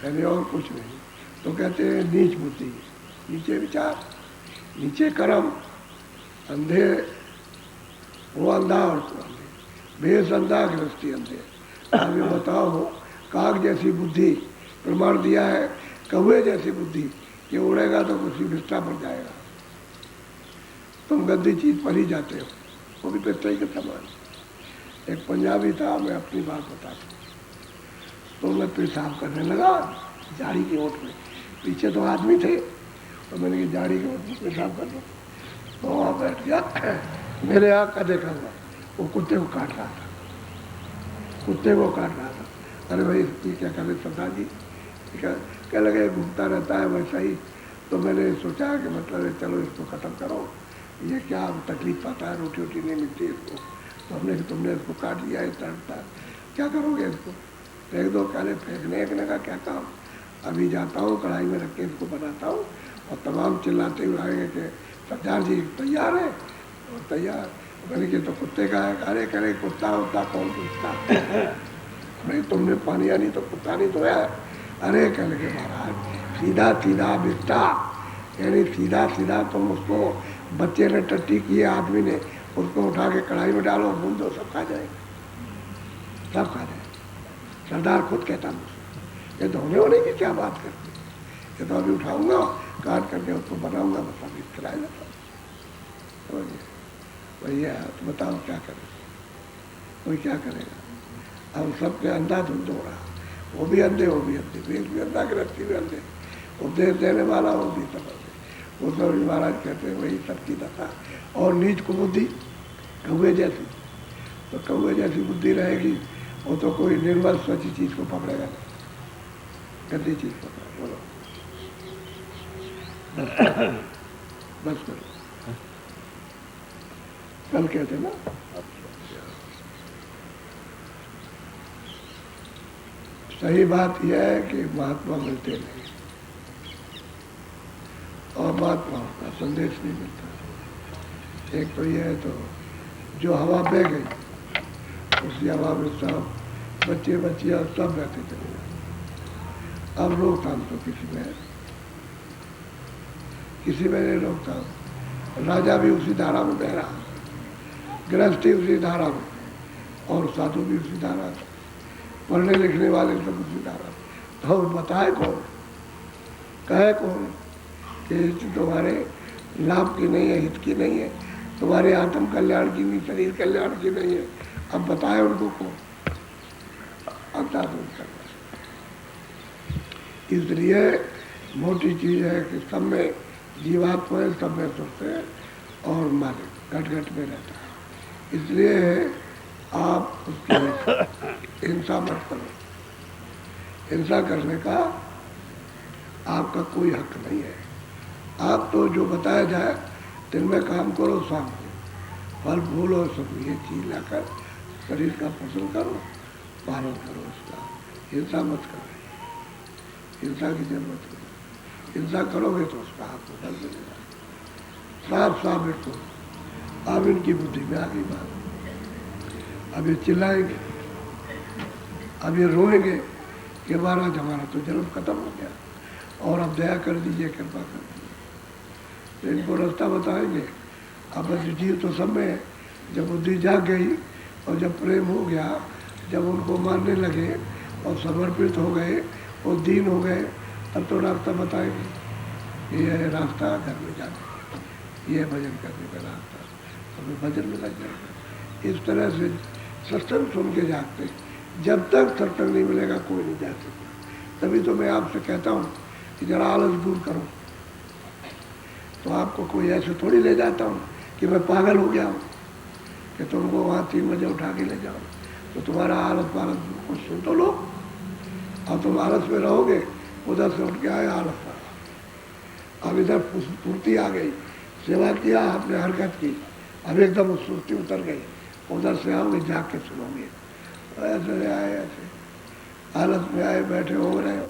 यानी और कुछ नहीं। तो कहते हैं नीच बुद्धि, नीचे विचार, नीचे कर्म, अंधे वो अंधा और तो अंधे, भेष अंधा गृहस्थी अंधे। अब ये बताओ, काग जैसी बुद्धि प्रमाण दिया है, कौवे जैसी बुद्धि, ये उड़ेगा तो उसी बिस्ता पर जाएगा, तुम गंदी चीज पर ही जाते हो, वो भी बिस्ता ही का समान। एक पंजाबी था, मैं अपनी बात बताता हूँ। तो मैं पेशाब करने लगा झाड़ी की ओट में, पीछे तो आदमी थे, तो मैंने कहा झाड़ी की ओट में पेशाब कर लो। तो वहाँ बैठ गया, मेरे यहाँ का देखा हुआ वो कुत्ते को काट रहा था, कुत्ते को काट रहा था। अरे भाई ये क्या करे सरदार जी? क्या लगे घूमता रहता है वैसा ही। तो मैंने सोचा कि मतलब चलो इसको ख़त्म करो, ये क्या तकलीफ पाता है, रोटी वोटी नहीं मिलती इसको। तो हमने तुमने इसको काट लिया, इस तरह क्या करोगे इसको? फेंक दो। कहने फेंकने का क्या काम, अभी जाता हूँ कढ़ाई में रख के इसको बनाता हूँ, और तमाम चिल्लाते हुए आएंगे कि सरदार जी तैयार है, और तैयार। मैंने कि तो कुत्ते का है? अरे करे कुत्ता होता कौन पूछता? भाई तुमने पानी आनी तो कुत्ता नहीं धोया? अरे कहने के महाराज सीधा सीधा बिस्ता, यानी सीधा सीधा तुम उसको, बच्चे ने टट्टी की है, आदमी ने उसको उठा के कढ़ाई में डालो, भून दो, सब खा जाएगा, सब खा जाएगा। सरदार खुद कहता मुझसे, ये धोने होने की क्या बात करते, ये तो अभी उठाऊंगा काट करके उसको बनाऊंगा, बस अभी खिलाया जाता। भैया तो बताओ क्या करें, कोई क्या करेगा? अब सबके अंधाधुंध हो रहा, वो भी अंधे, देश भी अंधा, गृहस्थी भी अंधे, उपदेश देने वाला वो भी सब अंधे। वो तो महाराज कहते हैं वही सबकी दशा। और नीच को बुद्धि कौवे जैसी, तो कौवे जैसी बुद्धि रहेगी, वो तो कोई निर्मल स्वच्छ चीज को पकड़ेगा नहीं, गंदी चीज पकड़ेगा। बोलो बस करो। कल कहते ना, सही बात यह है कि महात्मा मिलते नहीं, और महात्माओं का संदेश नहीं मिलता। एक तो यह है, तो जो हवा बह गई उसी हवा में सब बच्चे बच्चियां सब रहते चले जाते। अब रोकथाम तो किसी में नहीं रोकथाम। राजा भी उसी धारा में बह रहा, गृहस्थी उसी धारा में, और साधु भी उसी धारा में, पढ़ने लिखने वाले सब उसी धारा में। तो बताए कौन, कहे कौन कि तुम्हारे लाभ की नहीं है, हित की नहीं है, तुम्हारे आत्म कल्याण की नहीं, शरीर कल्याण की नहीं है। अब बताए उनको कौन, अब जागरूक करना। इसलिए मोटी चीज है कि सब में जीवात्मा है, सब में सुनते हैं, और मालिक घट घट में रहता है। इसलिए आप उसकी हिंसा मत करो। हिंसा करने का आपका कोई हक नहीं है। आप तो जो बताया जाए दिन में काम करो, शाम को फल फूल और सब ये चीज लाकर शरीर का पोषण करो, पालन करो उसका। हिंसा मत करो, हिंसा की जरूरत नहीं। हिंसा करोगे तो उसका आपको फल मिलेगा। साफ साफ देखो, अब इनकी बुद्धि में आ गई बात। अब ये चिल्लाएंगे, अब ये रोएंगे कि महाराज हमारा तो जन्म खत्म हो गया, और अब दया कर दीजिए, कृपा कर दीजिए। तो इनको रास्ता बताएंगे। अब जीव तो सब में है। जब बुद्धि जाग गई और जब प्रेम हो गया, जब उनको मानने लगे और समर्पित हो गए और दीन हो गए, तब तो रास्ता बताएंगे। ये है रास्ता घर में जाने का, ये भजन करने का रास्ता। हमें भजन में लग जाएगा। इस तरह से सत्संग सुन के जागते। जब तक सत्संग नहीं मिलेगा कोई नहीं जा सकता। तभी तो मैं आपसे कहता हूँ कि जरा आलस दूर करो। तो आपको कोई ऐसे थोड़ी ले जाता हूँ कि मैं पागल हो गया हूँ कि तुमको वहाँ 3 बजे उठा के ले जाओ। तो तुम्हारा आलस पालस कुछ सुन तो लो। अब तुम आलस में रहोगे, उधर से उठ के आए आलस आ। अब इधर फुर्ती आ गई, सेवा किया आपने, हरकत की, अब एकदम सुस्ती उतर गई, उधर से आओगे जाग के सुनोगे। ऐसे आए, ऐसे हालत में आए, बैठे हो रहे हो,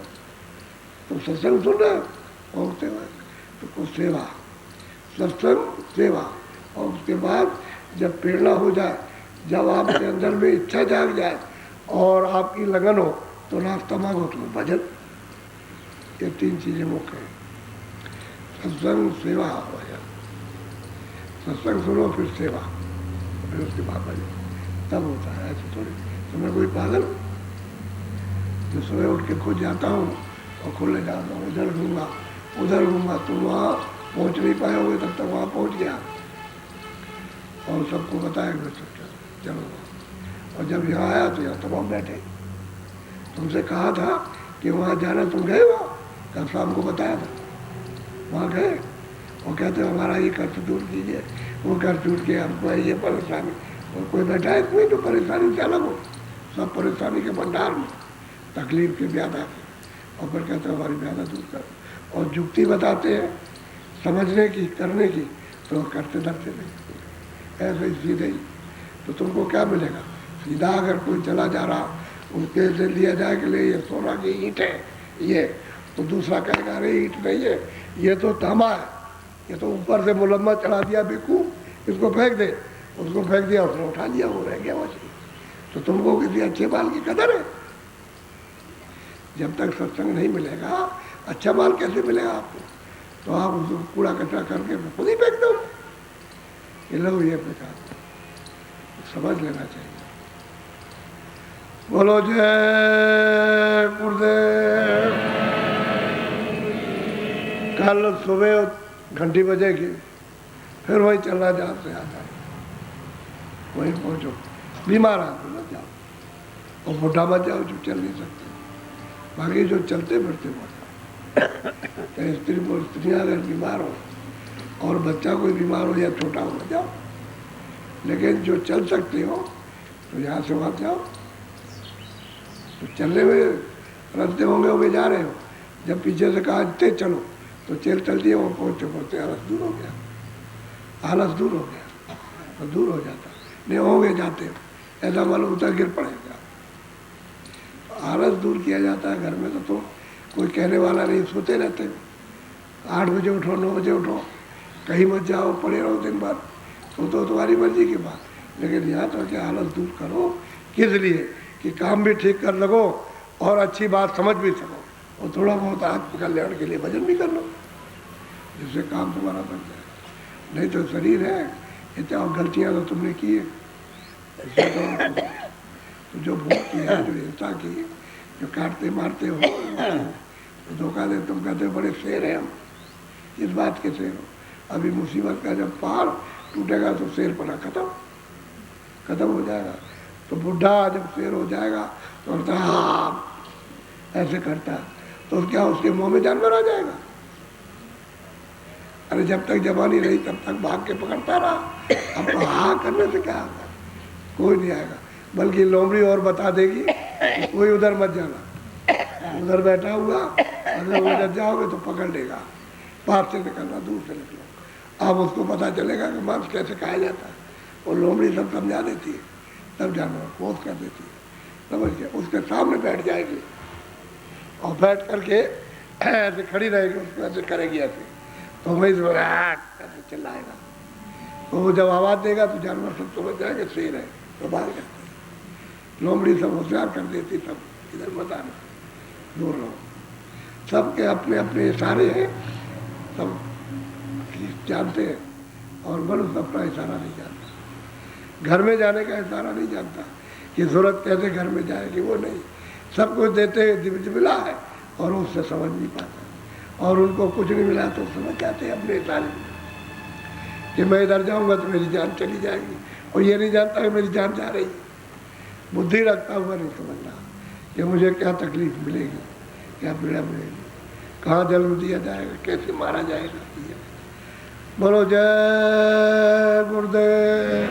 तुम सत्संग सुन रहे हो, पहुँचते हुए तो कुछ सेवा, सत्संग सेवा। और उसके बाद जब प्रेरणा हो जाए, जब आपके अंदर में इच्छा जाग जाए और आपकी लगन हो, तो रास्ता मांगो तो भजन। ये 3 चीजें मुख्य हैं, सत्संग सेवा भजन। सत्संग सुनो फिर सेवा, फिर उसके बाद भजन, तब होता है। ऐसे थोड़ी तो मैं कोई पागल जो सुबह उठ के खुद जाता हूँ और खुले जाता हूँ, इधर घूमूंगा उधर घूमूंगा, तुम वहाँ पहुँच नहीं पाओगे, तब तक वहाँ पहुँच गया और सबको बताएंगे चलो। और जब यहाँ आया तो यहाँ तमाम बैठे, तुमसे कहा था कि वहाँ जाना, तुम गए वहाँ? कल शाम को बताया था, वहाँ गए और कहते हमारा ये कर्ज दूर कीजिए, वो कर्ज टूट के हमको है ये परेशानी। और कोई बैठा है कोई तो परेशानी से अलग हो, सब परेशानी के भंडार में, तकलीफ के व्याधा से, और फिर कहते हैं हमारी व्याधा दूर करो। और जुक्ति बताते हैं समझने की, करने की, तो करते धरते नहीं, ऐसे ही सीधे ही। तो तुमको क्या मिलेगा? सीधा अगर कोई चला जा रहा, उसके से लिया जाए कि ले ये सोना की ईंट है ये, तो दूसरा कहेगा अरे ईंट नहीं है, ये तो तांबा है, ये तो ऊपर से मुलम्मा चढ़ा दिया बेवकूफ, इसको फेंक दे। उसको फेंक दिया, उसने उठा लिया, वो रह गया वैसे। तो तुमको किसी अच्छे माल की कदर है? जब तक सत्संग नहीं मिलेगा, अच्छा माल कैसे मिलेगा आपको? तो आप उसको कूड़ा कचरा करके खुद ही फेंक दो। ये लो ये फेंका, समझ लेना चाहिए। बोलो जय गुरुदेव। कल सुबह घंटी बजेगी, फिर वही चलना जहाँ से आता है, वहीं पहुँचो। बीमार आदमी मत जाओ और बुढ़ा मत जाओ जो चल नहीं सकते। बाकी जो चलते फिरते होता है, स्त्रियाँ अगर बीमार हो और बच्चा कोई बीमार हो या छोटा हो जाओ, लेकिन जो चल सकते हो तो यहाँ से वहाँ जाओ। तो चलने में रास्ते होंगे जा रहे हो, जब पीछे से कहा तेज चलो तो चल दिए, वहाँ पहुँचते पहुँचते आलस दूर हो गया, आलस दूर हो गया तो दूर हो जाता। नहीं होंगे जाते हो, ऐसा मालूम होता गिर पड़ेगा। आलस दूर किया जाता है घर में तो कोई कहने वाला नहीं, सोते रहते हो 8 बजे उठो 9 बजे उठो, कहीं मत जाओ, पड़े रहो दिन भर, तो तुम्हारी मर्जी की बात। लेकिन यहाँ तो कि आलस दूर करो, किस लिए कि काम भी ठीक कर लगो और अच्छी बात समझ भी सको, और थोड़ा बहुत आत्म कल्याण के लिए भजन भी कर लो, जिससे काम तुम्हारा बन जाए। नहीं तो शरीर है, इतना गलतियाँ तो तुमने की है, तो जो भूल की है, जो हिंसा की, जो काटते मारते हो, तो धोखा दे, तुम कहते हो बड़े शेर हैं हम, इस बात के शेर हो। अभी मुसीबत का जब पार टूटेगा तो शेर पना खत्म हो जाएगा। तो बुढ़ा जब शेर हो जाएगा तो बोलता हाँ ऐसे करता, तो क्या उसके मुंह में जानवर आ जाएगा? अरे जब तक जवानी रही तब तक भाग के पकड़ता रहा, अब तो हाँ करने से क्या होगा? कोई नहीं आएगा, बल्कि लोमड़ी और बता देगी कोई उधर मत जाना, उधर बैठा हुआ, अगर उधर जाओगे तो पकड़ लेगा, पास से निकलना, दूर से निकलो। अब उसको पता चलेगा कि मांस कैसे खाया जाता है, और लोमड़ी सब समझा देती है, तब जानवर क्रोध कर देती है, समझ के उसके सामने बैठ जाएगी और बैठ करके ऐसे खड़ी रहेगी, उसको ऐसे करेगी ऐसे, तो वही ऐसे चिल्लाएगा, तो वो जब आवाज़ देगा तो जानवर सब समझ जाएंगे शेर है, तो भाग जाते हैं। लोमड़ी सब होशियार कर देती, सब इधर मत आना, दूर रहो। सबके अपने अपने इशारे हैं, सब जानते हैं, और मनुष्य अपना इशारा नहीं जानता, घर में जाने का इशारा नहीं जानता कि सूरत कैसे घर में जाएगी, वो नहीं, सब कुछ देते मिला है और उससे समझ नहीं पाता, और उनको कुछ नहीं मिला तो समझ जाते हैं अपने इशारे कि मैं इधर जाऊंगा तो मेरी जान चली जाएगी, और ये नहीं जानता कि मेरी जान जा रही है। बुद्धि रखता हुआ नहीं समझना कि मुझे क्या तकलीफ मिलेगी, क्या पीड़ा मिलेगी, कहाँ जन्म दिया जाएगा, कैसे मारा जाएगा। बोलो जय गुरुदेव।